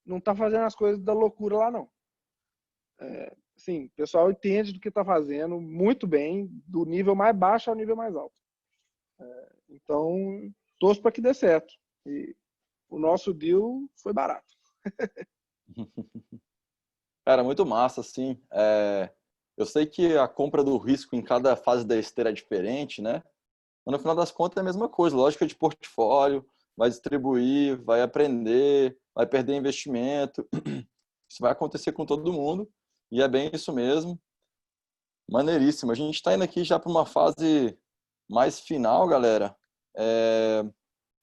não está fazendo as coisas da loucura lá, não. Sim, o pessoal entende do que está fazendo muito bem, do nível mais baixo ao nível mais alto. Então, torço para que dê certo. E o nosso deal foi barato. Cara, muito massa, assim. Eu sei que a compra do risco em cada fase da esteira é diferente, né? Mas no final das contas é a mesma coisa. Lógica de portfólio, vai distribuir, vai aprender, vai perder investimento. Isso vai acontecer com todo mundo. E é bem isso mesmo. Maneiríssimo. A gente está indo aqui já para uma fase mais final, galera.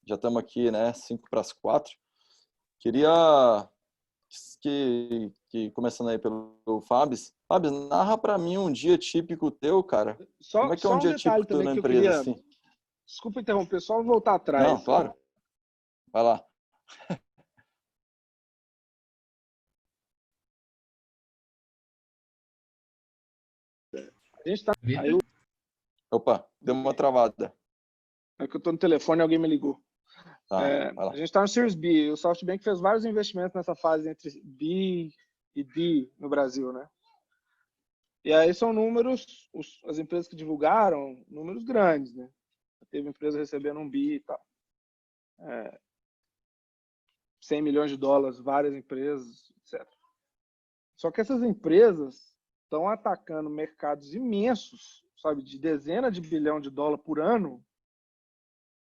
Já estamos aqui, né? 5 para as 4. Queria que começando aí pelo Fabs. Fabs, narra para mim um dia típico teu, cara. Como é que é um dia típico teu na empresa, assim? Desculpa interromper, só voltar atrás. Não, claro. Vai lá. A gente tá... Aí Opa, deu uma travada. É que eu tô no telefone e alguém me ligou. A gente está no Series B. O SoftBank fez vários investimentos nessa fase entre B e D no Brasil, né? E aí são números, as empresas que divulgaram, números grandes, né? Teve empresa recebendo um bi e tal. 100 milhões de dólares, várias empresas, etc. Só que essas empresas estão atacando mercados imensos, sabe, de dezenas de bilhão de dólares por ano,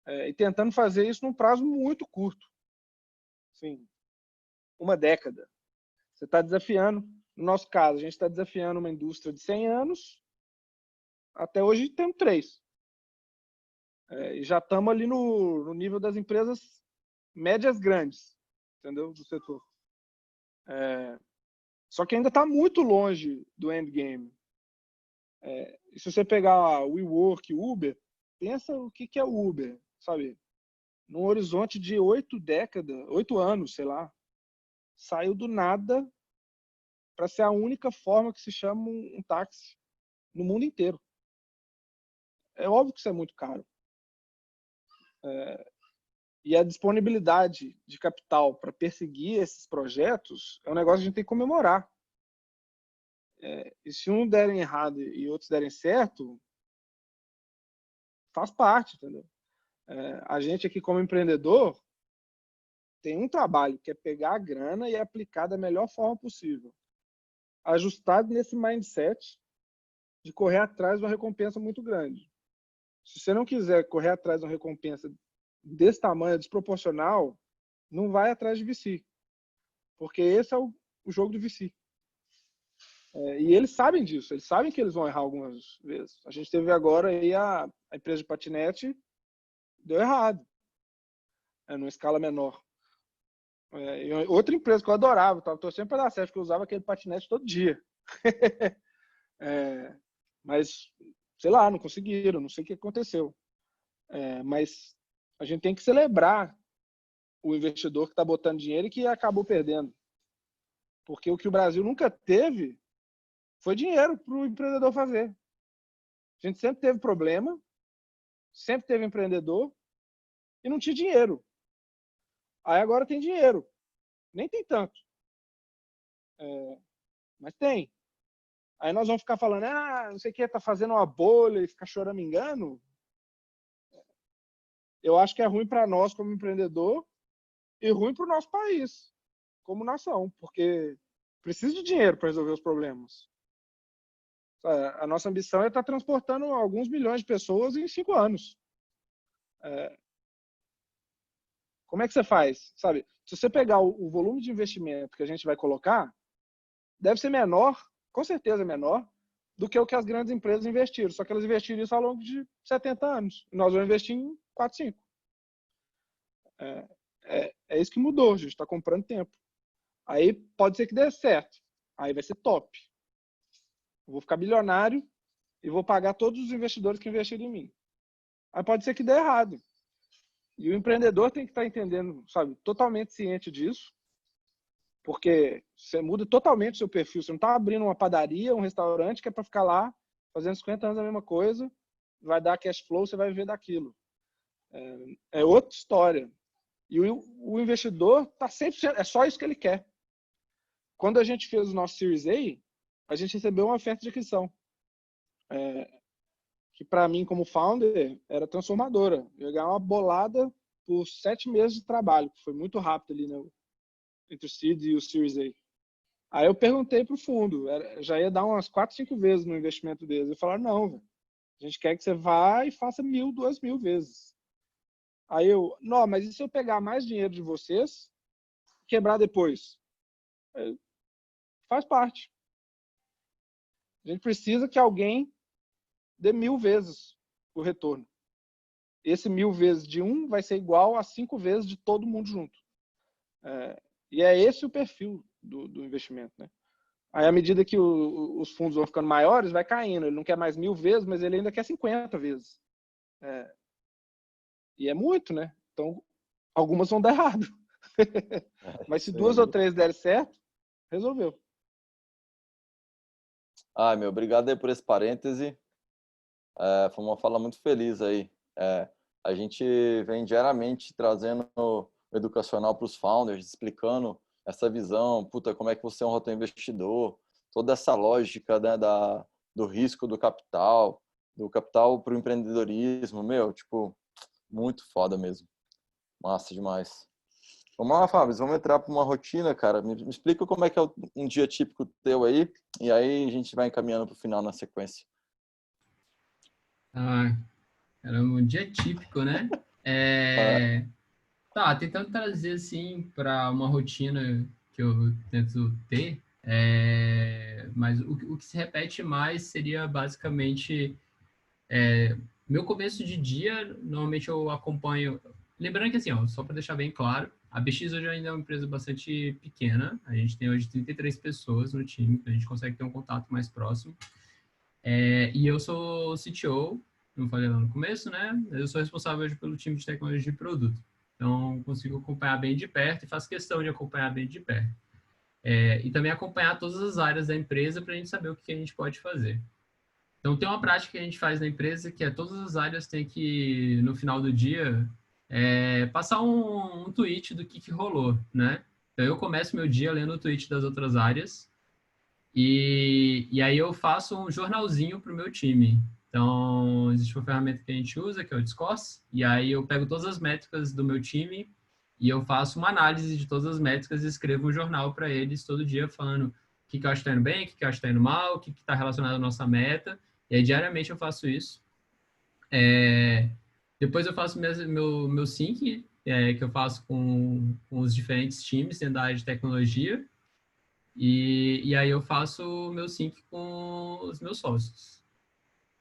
e tentando fazer isso num prazo muito curto. Sim, uma década. Você está desafiando, no nosso caso, a gente está desafiando uma indústria de 100 anos, até hoje temos 3. E já estamos ali no nível das empresas médias grandes, entendeu? Do setor. Só que ainda está muito longe do endgame. E se você pegar o WeWork, Uber, pensa o que é o Uber, sabe? num horizonte de 8 décadas, 8 anos, sei lá, saiu do nada para ser a única forma que se chama um táxi no mundo inteiro. É óbvio que isso é muito caro. E a disponibilidade de capital para perseguir esses projetos é um negócio que a gente tem que comemorar. E se um derem errado e outros derem certo, faz parte, entendeu? A gente aqui como empreendedor tem um trabalho que é pegar a grana e aplicar da melhor forma possível, ajustado nesse mindset de correr atrás de uma recompensa muito grande. Se você não quiser correr atrás de uma recompensa desse tamanho, desproporcional, não vai atrás de VC. Porque esse é o jogo do VC. E eles sabem disso, eles sabem que eles vão errar algumas vezes. A gente teve agora aí a empresa de patinete, deu errado, numa escala menor. Outra empresa que eu adorava, estava torcendo para dar certo, porque eu usava aquele patinete todo dia. Mas, sei lá, não conseguiram, não sei o que aconteceu. Mas a gente tem que celebrar o investidor que está botando dinheiro e que acabou perdendo. Porque o que o Brasil nunca teve foi dinheiro para o empreendedor fazer. A gente sempre teve problema, sempre teve empreendedor e não tinha dinheiro. Aí agora tem dinheiro. Nem tem tanto. Mas tem. Aí nós vamos ficar falando, não sei o que, tá fazendo uma bolha e ficar choramingando. Eu acho que é ruim para nós como empreendedor e ruim para o nosso país como nação, porque precisa de dinheiro para resolver os problemas. A nossa ambição é estar transportando alguns milhões de pessoas em 5 anos. Como é que você faz? Sabe? Se você pegar o volume de investimento que a gente vai colocar, deve ser menor, com certeza menor, do que o que as grandes empresas investiram. Só que elas investiram isso ao longo de 70 anos. E nós vamos investir em 4, 5. É isso que mudou, a gente está comprando tempo. Aí pode ser que dê certo. Aí vai ser top. Eu vou ficar bilionário e vou pagar todos os investidores que investiram em mim. Aí pode ser que dê errado. E o empreendedor tem que estar entendendo, sabe, totalmente ciente disso, porque você muda totalmente o seu perfil. Você não está abrindo uma padaria, um restaurante que é para ficar lá fazendo 50 anos a mesma coisa, vai dar cash flow, você vai viver daquilo. É outra história. E o investidor está sempre, é só isso que ele quer. Quando a gente fez o nosso Series A, a gente recebeu uma oferta de aquisição. Que para mim, como founder, era transformadora. Eu ia ganhar uma bolada por 7 meses de trabalho, que foi muito rápido ali, né? Entre o Seed e o Series A. Aí eu perguntei para o fundo, já ia dar umas 4, 5 vezes no investimento deles. Eu falaram, não, véio, a gente quer que você vá e faça 1.000, 2.000 vezes. Aí não, mas e se eu pegar mais dinheiro de vocês, quebrar depois? Faz parte. A gente precisa que alguém dê 1.000 vezes o retorno. Esse 1.000 vezes de um vai ser igual a 5 vezes de todo mundo junto. E é esse o perfil do investimento, né? Aí, à medida que os fundos vão ficando maiores, vai caindo. Ele não quer mais 1.000 vezes, mas ele ainda quer 50 vezes. E é muito, né? Então, algumas vão dar errado. Mas se 2 ou 3 derem certo, resolveu. Meu, obrigado aí por esse parêntese. Foi uma fala muito feliz aí. A gente vem diariamente trazendo o educacional para os founders, explicando essa visão, como é que você é um roteiro investidor, toda essa lógica, né, do risco do capital para o empreendedorismo, muito foda mesmo. Massa demais. Vamos lá, Fábio, vamos entrar para uma rotina, cara. Me explica como é que é um dia típico teu aí, e aí a gente vai encaminhando para o final na sequência. Era um dia típico, né? Tentando trazer, assim, para uma rotina que eu tento ter, mas o que se repete mais seria basicamente meu começo de dia. Normalmente eu acompanho, lembrando que assim, só para deixar bem claro, a BX hoje ainda é uma empresa bastante pequena, a gente tem hoje 33 pessoas no time, a gente consegue ter um contato mais próximo, e eu sou CTO, como eu falei lá no começo, né? Eu sou responsável hoje pelo time de tecnologia de produto. Então, consigo acompanhar bem de perto e faço questão de acompanhar bem de perto. E também acompanhar todas as áreas da empresa para a gente saber o que a gente pode fazer. Então, tem uma prática que a gente faz na empresa que é todas as áreas têm que, no final do dia, passar um tweet do que rolou, né? Então, eu começo meu dia lendo o tweet das outras áreas e aí eu faço um jornalzinho para o meu time. Então, existe uma ferramenta que a gente usa, que é o Discourse, e aí eu pego todas as métricas do meu time e eu faço uma análise de todas as métricas e escrevo um jornal para eles todo dia falando o que eu acho que está indo bem, o que eu acho que está indo mal, o que está relacionado à nossa meta. E aí, diariamente eu faço isso. Depois eu faço meu sync, que eu faço com os diferentes times dentro da área de tecnologia. E aí eu faço o meu sync com os meus sócios.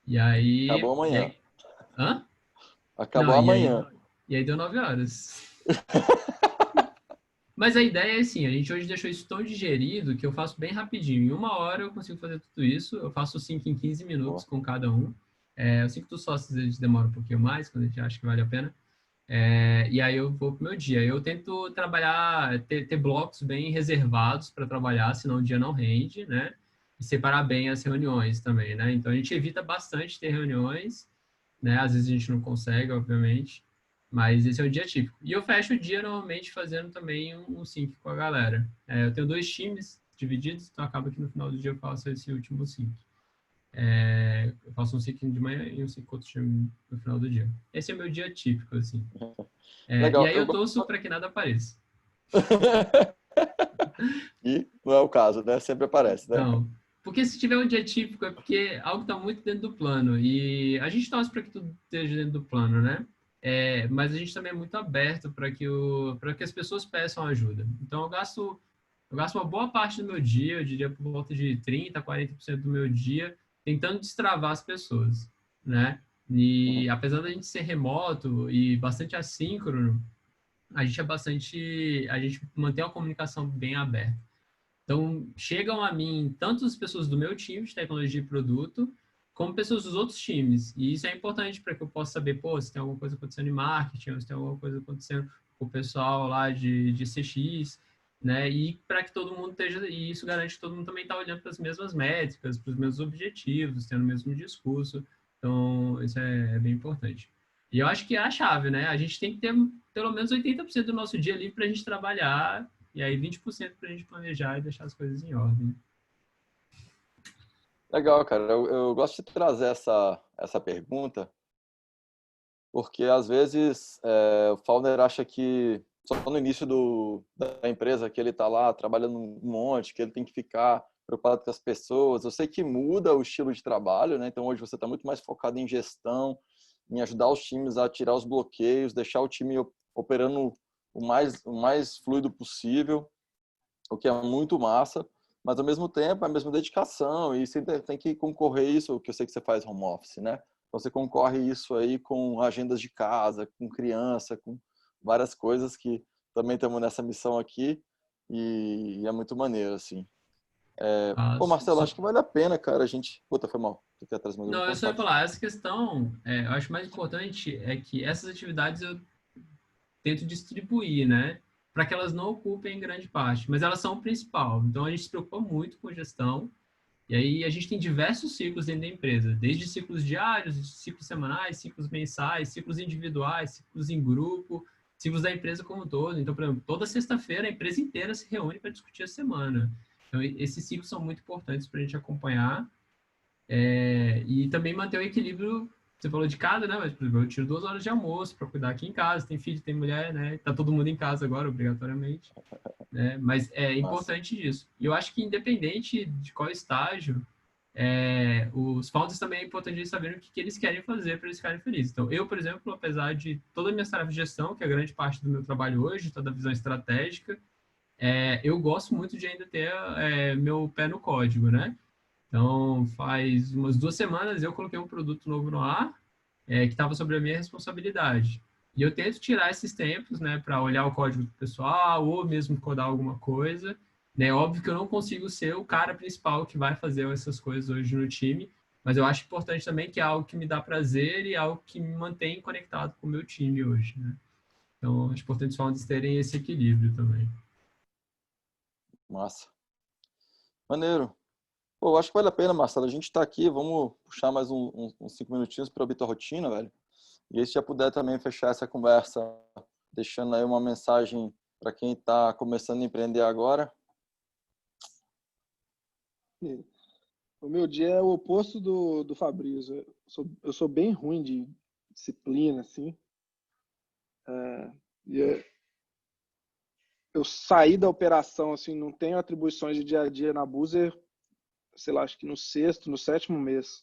E Acabou aí... amanhã. Hã? Acabou Não, amanhã. E aí deu 9 horas. Mas a ideia é assim, a gente hoje deixou isso tão digerido que eu faço bem rapidinho. Em 1 hora eu consigo fazer tudo isso. Eu faço o sync em 15 minutos com cada um. O sync dos sócios eles demoram um pouquinho mais, quando a gente acha que vale a pena. E aí eu vou pro meu dia. Eu tento trabalhar, ter blocos bem reservados para trabalhar, senão o dia não rende, né? E separar bem as reuniões também, né? Então a gente evita bastante ter reuniões, né? Às vezes a gente não consegue, obviamente, mas esse é o dia típico. E eu fecho o dia normalmente fazendo também um sync com a galera. Eu tenho 2 times divididos, então acaba que no final do dia eu faço esse último sync. Eu faço um sync de manhã e um sync com outro time no final do dia. Esse é o meu dia típico, assim. Legal. E aí eu torço para que nada apareça. E não é o caso, né? Sempre aparece, né? Não. Porque se tiver um dia típico é porque algo está muito dentro do plano. E a gente torce para que tudo esteja dentro do plano, né? Mas a gente também é muito aberto para que as pessoas peçam ajuda. Então eu gasto uma boa parte do meu dia, eu diria por volta de 30%, 40% do meu dia, tentando destravar as pessoas, né? E apesar da gente ser remoto e bastante assíncrono, a gente mantém uma comunicação bem aberta. Então, chegam a mim tanto as pessoas do meu time de tecnologia e produto, como pessoas dos outros times. E isso é importante para que eu possa saber, se tem alguma coisa acontecendo em marketing, ou se tem alguma coisa acontecendo com o pessoal lá de CX, né? E para que todo mundo esteja... E isso garante que todo mundo também está olhando para as mesmas métricas, para os mesmos objetivos, tendo o mesmo discurso. Então, isso é bem importante. E eu acho que é a chave, né? A gente tem que ter pelo menos 80% do nosso dia livre para a gente trabalhar e aí 20% para a gente planejar e deixar as coisas em ordem. Legal, cara. Eu gosto de trazer essa pergunta porque, às vezes, o founder acha que só no início da empresa que ele está lá trabalhando um monte, que ele tem que ficar preocupado com as pessoas. Eu sei que muda o estilo de trabalho, né? Então, hoje você está muito mais focado em gestão, em ajudar os times a tirar os bloqueios, deixar o time operando o mais fluido possível, o que é muito massa, mas ao mesmo tempo é a mesma dedicação e você tem que concorrer isso, o que eu sei que você faz home office, né? Você concorre isso aí com agendas de casa, com criança, com várias coisas que também estamos nessa missão aqui e é muito maneiro, assim. Marcelo, acho que vale a pena, cara, a gente... Puta, foi mal. Você quer trazer mais algum Não, eu ponto? só ia falar, essa questão, eu acho mais importante é que essas atividades eu tento distribuir, né? Para que elas não ocupem grande parte, mas elas são o principal. Então, a gente se preocupa muito com gestão, e aí a gente tem diversos ciclos dentro da empresa, desde ciclos diários, ciclos semanais, ciclos mensais, ciclos individuais, ciclos em grupo, ciclos da empresa como um todo. Então, por exemplo, toda sexta-feira a empresa inteira se reúne para discutir a semana. Então, esses ciclos são muito importantes para a gente acompanhar e também manter o equilíbrio. Você falou de casa, né? Mas, por exemplo, eu tiro 2 horas de almoço para cuidar aqui em casa. Tem filho, tem mulher, né? Tá todo mundo em casa agora, obrigatoriamente. Né? Mas é importante isso. E eu acho que independente de qual estágio, os founders também é importante eles saberem o que eles querem fazer para eles ficarem felizes. Então, eu, por exemplo, apesar de toda a minha tarefa de gestão, que é grande parte do meu trabalho hoje, toda a visão estratégica, eu gosto muito de ainda ter meu pé no código, né? Então, faz umas 2 semanas eu coloquei um produto novo no ar, que estava sobre a minha responsabilidade. E eu tento tirar esses tempos, né, para olhar o código do pessoal ou mesmo codar alguma coisa. Né? Óbvio que eu não consigo ser o cara principal que vai fazer essas coisas hoje no time, mas eu acho importante também que é algo que me dá prazer e algo que me mantém conectado com o meu time hoje, né? Então, acho importante os founders terem esse equilíbrio também. Massa. Maneiro. Pô, acho que vale a pena, Marcelo. A gente tá aqui, vamos puxar mais uns 5 minutinhos para ouvir tua rotina, velho. E aí, se já puder também fechar essa conversa, deixando aí uma mensagem para quem está começando a empreender agora. O meu dia é o oposto do Fabrício. Eu sou bem ruim de disciplina, assim. Eu saí da operação, assim, não tenho atribuições de dia a dia na Buzer, sei lá, acho que no sexto, no sétimo mês.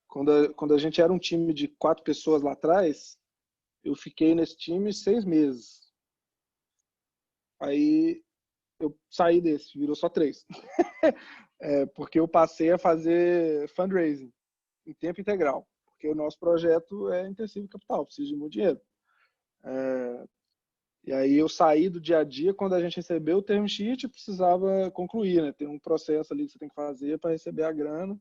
Quando a gente era um time de 4 pessoas lá atrás, eu fiquei nesse time 6 meses. Aí eu saí desse, virou só 3. Porque eu passei a fazer fundraising em tempo integral, porque o nosso projeto é intensivo capital, precisa de muito dinheiro. E aí eu saí do dia a dia, quando a gente recebeu o term sheet, precisava concluir, né? Tem um processo ali que você tem que fazer para receber a grana.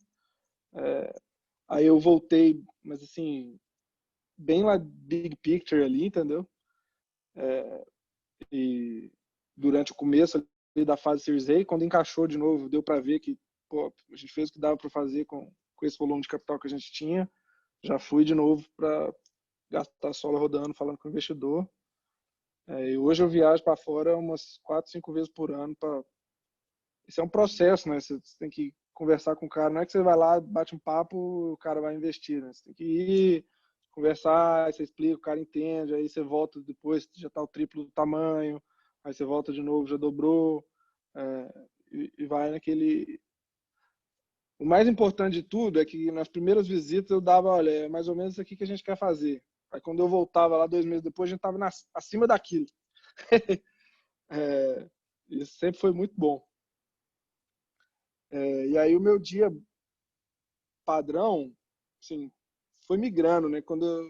Aí eu voltei, mas assim, bem lá big picture ali, entendeu? E durante o começo ali da fase Series A, quando encaixou de novo, deu para ver que pô, a gente fez o que dava para fazer com esse volume de capital que a gente tinha. Já fui de novo para gastar sola rodando, falando com o investidor. E hoje eu viajo para fora umas 4, 5 vezes por ano. Isso é um processo, né? Você tem que conversar com o cara. Não é que você vai lá, bate um papo, o cara vai investir, né? Você tem que ir, conversar, aí você explica, o cara entende, aí você volta depois, já está o triplo do tamanho, aí você volta de novo, já dobrou, e vai naquele... O mais importante de tudo é que nas primeiras visitas eu dava, olha, é mais ou menos isso aqui que a gente quer fazer. Aí quando eu voltava lá 2 meses depois, a gente estava acima daquilo. Isso sempre foi muito bom. E aí o meu dia padrão, assim, foi migrando, né?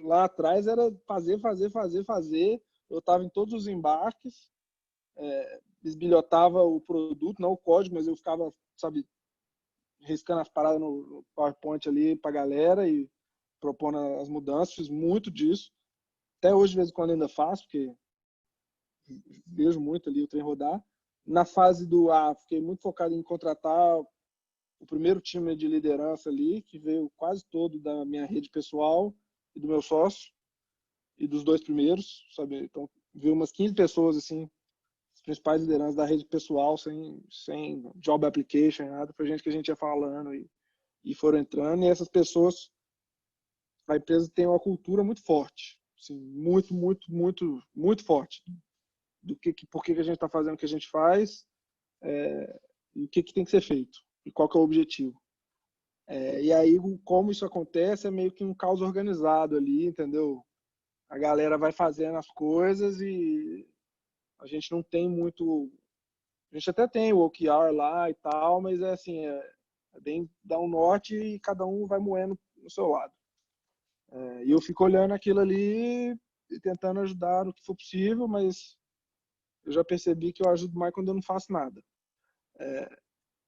Lá atrás era fazer. Eu estava em todos os embarques, bisbilhotava o produto, não o código, mas eu ficava, sabe, riscando as paradas no PowerPoint ali para a galera e propondo as mudanças. Fiz muito disso. Até hoje, de vez em quando, ainda faço, porque vejo muito ali o trem rodar. Na fase do A, fiquei muito focado em contratar o primeiro time de liderança ali, que veio quase todo da minha rede pessoal e do meu sócio, e dos 2 primeiros, sabe? Então, veio umas 15 pessoas, assim, as principais lideranças da rede pessoal, sem job application, nada, foi gente que a gente ia falando e foram entrando, e essas pessoas, a empresa tem uma cultura muito forte, assim, muito, muito, muito, muito forte, por que a gente está fazendo o que a gente faz, e o que tem que ser feito, e qual que é o objetivo. E aí, como isso acontece, é meio que um caos organizado ali, entendeu? A galera vai fazendo as coisas e a gente não tem muito... A gente até tem o OKR lá e tal, mas é assim, é bem dar um norte e cada um vai moendo no seu lado. E eu fico olhando aquilo ali e tentando ajudar no que for possível, mas eu já percebi que eu ajudo mais quando eu não faço nada.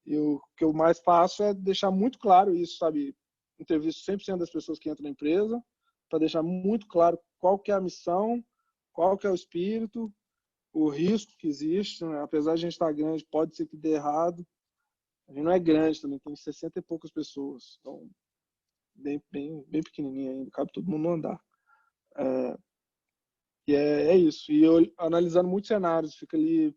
E o que eu mais faço é deixar muito claro isso, sabe? Entrevisto 100% das pessoas que entram na empresa, para deixar muito claro qual que é a missão, qual que é o espírito, o risco que existe, né? Apesar de a gente estar grande, pode ser que dê errado. A gente não é grande também, tem 60 e poucas pessoas, então bem pequenininho ainda, cabe todo mundo andar. E é isso. E eu analisando muitos cenários, fica ali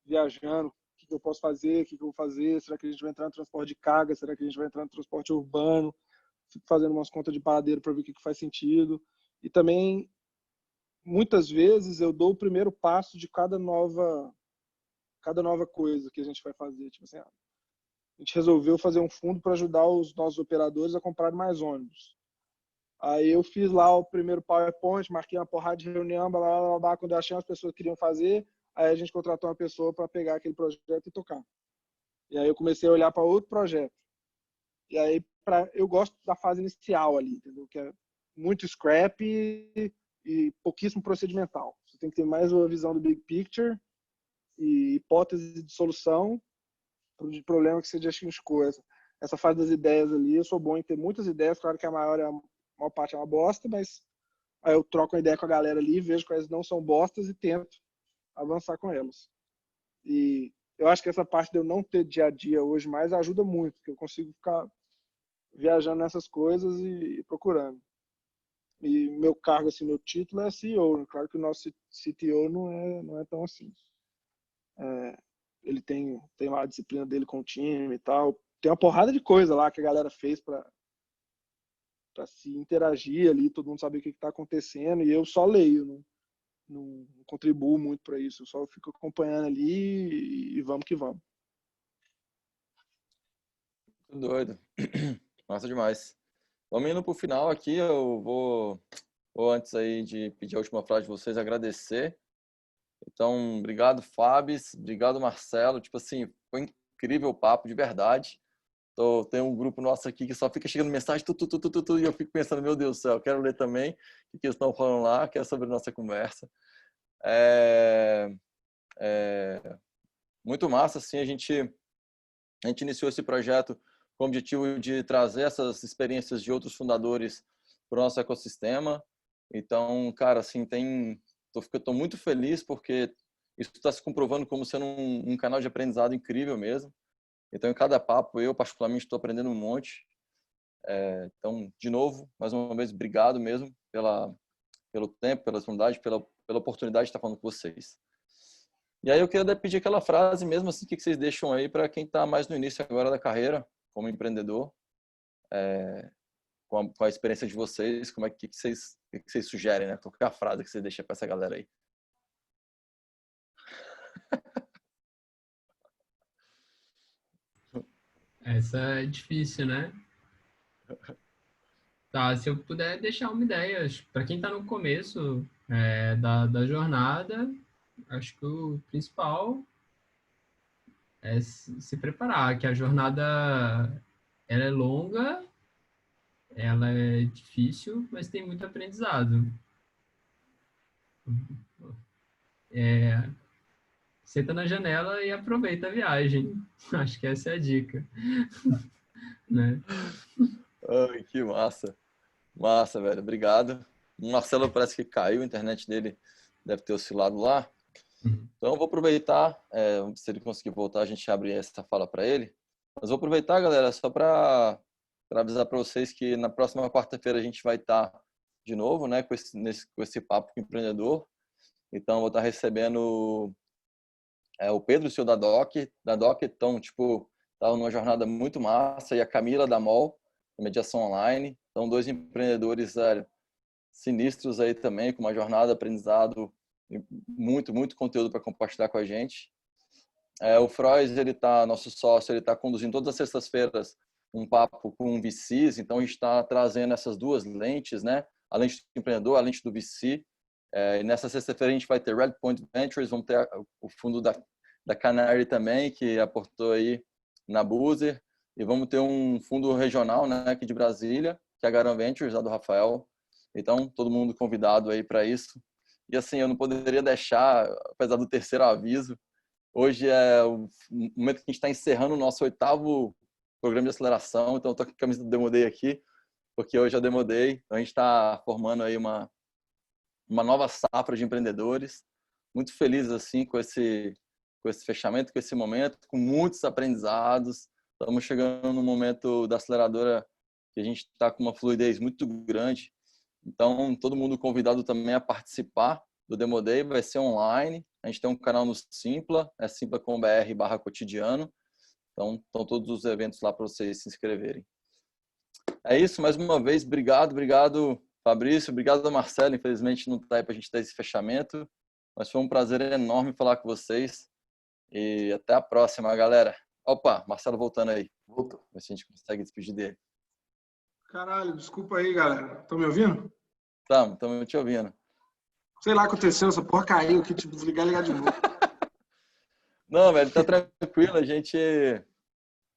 viajando, o que eu posso fazer, o que eu vou fazer, será que a gente vai entrar no transporte de carga, será que a gente vai entrar no transporte urbano, fico fazendo umas contas de paradeiro para ver o que faz sentido. E também, muitas vezes, eu dou o primeiro passo de cada nova coisa que a gente vai fazer. Tipo assim, a gente resolveu fazer um fundo para ajudar os nossos operadores a comprar mais ônibus. Aí eu fiz lá o primeiro PowerPoint, marquei uma porrada de reunião, blá, blá, blá, blá, quando eu achei as pessoas que queriam fazer, aí a gente contratou uma pessoa para pegar aquele projeto e tocar. E aí eu comecei a olhar para outro projeto. E aí eu gosto da fase inicial ali, entendeu? Que é muito scrap e pouquíssimo procedimental. Você tem que ter mais uma visão do big picture e hipótese de solução de problema que você diagnosticou. Essa fase das ideias ali, eu sou bom em ter muitas ideias, claro que a maior parte é uma bosta, mas Aí eu troco uma ideia com a galera ali, vejo quais não são bostas e tento avançar com elas. E eu acho que essa parte de eu não ter dia a dia hoje mais ajuda muito, porque eu consigo ficar viajando nessas coisas e procurando. E meu cargo, assim, meu título é CEO. Claro que o nosso CTO não é tão assim. Ele tem lá a disciplina dele com o time e tal. Tem uma porrada de coisa lá que a galera fez para se interagir ali, todo mundo saber o que está acontecendo. E eu só leio, não contribuo muito para isso. Eu só fico acompanhando ali e vamos que vamos. Muito doido. Massa demais. Vamos indo pro final aqui. Eu vou antes aí de pedir a última frase de vocês, agradecer. Então, obrigado, Fábio. Obrigado, Marcelo. Tipo assim, foi incrível o papo, de verdade. Tem um grupo nosso aqui que só fica chegando mensagem, e eu fico pensando, meu Deus do céu, quero ler também o que eles estão falando lá, quero saber a nossa conversa. Muito massa, assim, a gente iniciou esse projeto com o objetivo de trazer essas experiências de outros fundadores para o nosso ecossistema. Então, cara, assim, tô muito feliz porque isso está se comprovando como sendo um canal de aprendizado incrível mesmo. Então, em cada papo, eu particularmente estou aprendendo um monte. Então, de novo, mais uma vez, obrigado mesmo pelo tempo, pela disponibilidade, pela oportunidade de estar falando com vocês. E aí eu queria pedir aquela frase mesmo, assim, que vocês deixam aí para quem está mais no início agora da carreira, como empreendedor, com a experiência de vocês, como que vocês sugerem, né? Qual é a frase que você deixa para essa galera aí? Essa é difícil, né? Tá, se eu puder deixar uma ideia, para quem está no começo da jornada, acho que o principal é se preparar, que a jornada ela é longa, ela é difícil, mas tem muito aprendizado. Senta na janela e aproveita a viagem. Acho que essa é a dica. Né? Ai, que massa. Massa, velho. Obrigado. O Marcelo parece que caiu, a internet dele deve ter oscilado lá. Então, eu vou aproveitar, se ele conseguir voltar, a gente abre essa fala para ele. Mas vou aproveitar, galera, só para avisar para vocês que na próxima quarta-feira a gente vai estar de novo, né, com esse papo com o empreendedor. Então, eu vou estar recebendo o Pedro, o CEO da DOC. Então, tipo, tá numa jornada muito massa, e a Camila da MOL, mediação online. Então, 2 empreendedores sinistros aí também, com uma jornada de aprendizado, muito, muito conteúdo para compartilhar com a gente. O Frois, nosso sócio, ele está conduzindo todas as sextas-feiras um papo com VCs, então a gente está trazendo essas 2 lentes, né? A lente do empreendedor, a lente do VC. E nessa sexta-feira a gente vai ter Red Point Ventures, vamos ter o fundo da Canary também, que aportou aí na Boozer, e vamos ter um fundo regional, né, aqui de Brasília, que é a Garan Ventures, lá do Rafael. Então, todo mundo convidado aí para isso. E assim, eu não poderia deixar, apesar do terceiro aviso, hoje é o momento que a gente está encerrando o nosso 8º programa de aceleração, então eu estou com a camisa do Demo Day aqui, porque hoje é o Demo Day, então a gente está formando aí uma nova safra de empreendedores, muito felizes assim com esse fechamento, com esse momento, com muitos aprendizados. Estamos chegando no momento da aceleradora que a gente está com uma fluidez muito grande. Então, todo mundo convidado também a participar do Demo Day, vai ser online. A gente tem um canal no Simpla, é simpla.com.br/cotidiano. Então, estão todos os eventos lá para vocês se inscreverem. É isso, mais uma vez, obrigado, Fabrício, obrigado, Marcelo. Infelizmente não está aí para a gente dar esse fechamento, mas foi um prazer enorme falar com vocês. E até a próxima, galera. Opa, Marcelo voltando aí. Voltou. Ver se a gente consegue despedir dele. Caralho, desculpa aí, galera. Estão me ouvindo? Estamos te ouvindo. Sei lá o que aconteceu, essa porra caiu aqui, tipo, desligar e ligar de novo. Não, velho, tá tranquilo, a gente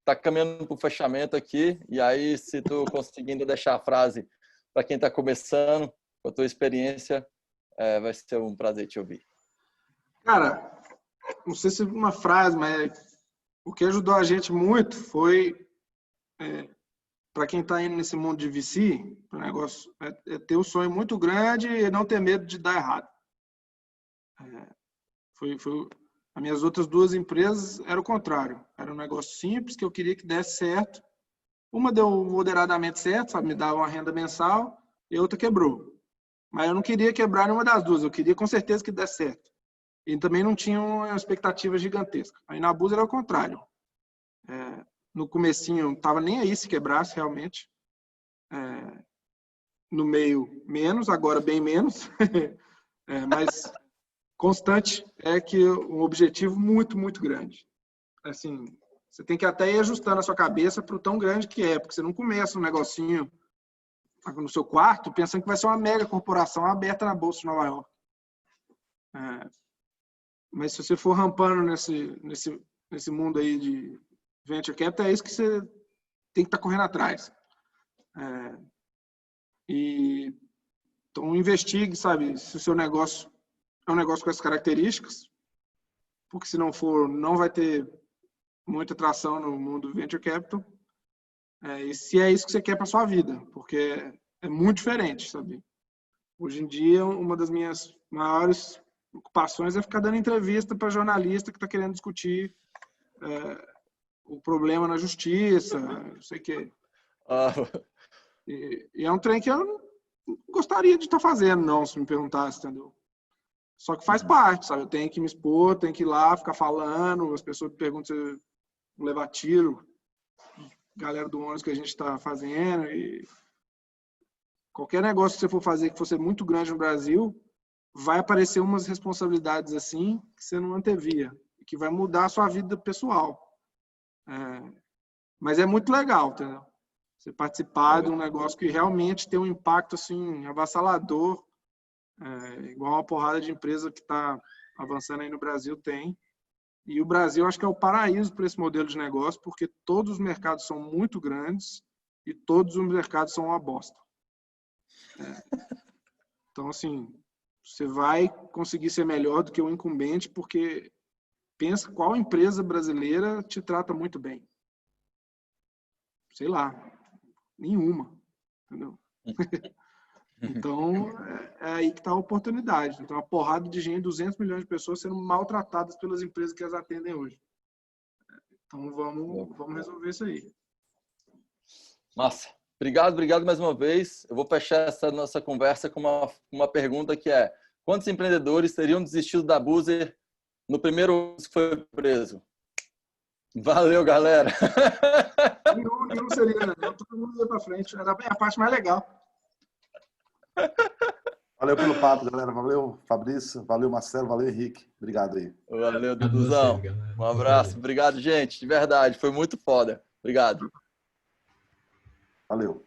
tá caminhando pro fechamento aqui, e aí se tu conseguir ainda deixar a frase para quem tá começando, com a tua experiência, vai ser um prazer te ouvir. Cara, não sei se uma frase, mas o que ajudou a gente muito foi para quem está indo nesse mundo de VC, o negócio é ter um sonho muito grande e não ter medo de dar errado. As minhas outras 2 empresas era o contrário. Era um negócio simples que eu queria que desse certo. Uma deu moderadamente certo, sabe? Me dava uma renda mensal, e a outra quebrou. Mas eu não queria quebrar nenhuma das 2. Eu queria com certeza que desse certo. E também não tinha uma expectativa gigantesca. Aí na Búzios era o contrário. No comecinho, não estava nem aí se quebrasse realmente. No meio, menos, agora bem menos. Mas constante é que um objetivo muito, muito grande. Assim, você tem que até ir ajustando a sua cabeça para o tão grande que é, porque você não começa um negocinho no seu quarto pensando que vai ser uma mega corporação aberta na Bolsa de Nova York. Mas se você for rampando nesse mundo aí de venture capital, é isso que você tem que estar correndo atrás. Então, investigue, sabe, se o seu negócio é um negócio com essas características, porque se não for, não vai ter muita atração no mundo do venture capital. E se é isso que você quer para sua vida, porque é muito diferente, sabe? Hoje em dia, uma das minhas maiores ocupações é ficar dando entrevista para jornalista que está querendo discutir o problema na justiça, não sei o quê. E é um trem que eu não gostaria de estar fazendo, não, se me perguntasse, entendeu? Só que faz parte, sabe? Eu tenho que me expor, tenho que ir lá, ficar falando, as pessoas me perguntam se eu vou levar tiro, galera do ônibus que a gente está fazendo, e qualquer negócio que você for fazer que for ser muito grande no Brasil, vai aparecer umas responsabilidades assim que você não antevia, que vai mudar a sua vida pessoal. Mas é muito legal, entendeu? Você participar de um negócio que realmente tem um impacto assim avassalador, igual uma porrada de empresa que está avançando aí no Brasil tem. E o Brasil acho que é o paraíso para esse modelo de negócio, porque todos os mercados são muito grandes e todos os mercados são uma bosta. Então, assim, você vai conseguir ser melhor do que o incumbente, porque pensa qual empresa brasileira te trata muito bem. Sei lá, nenhuma, entendeu? Então, é aí que está a oportunidade. Então, uma porrada de gente, 200 milhões de pessoas sendo maltratadas pelas empresas que as atendem hoje. Então, vamos resolver isso aí. Massa. Obrigado mais uma vez. Eu vou fechar essa nossa conversa com uma pergunta que é: quantos empreendedores teriam desistido da Búzios no primeiro que foi preso? Valeu, galera! Nenhum seria, né? Todo mundo ia para frente. Era a parte mais legal. Valeu pelo papo, galera. Valeu, Fabrício. Valeu, Marcelo. Valeu, Henrique. Obrigado aí. Valeu, Duduzão. Um abraço. Obrigado, gente. De verdade. Foi muito foda. Obrigado. Valeu.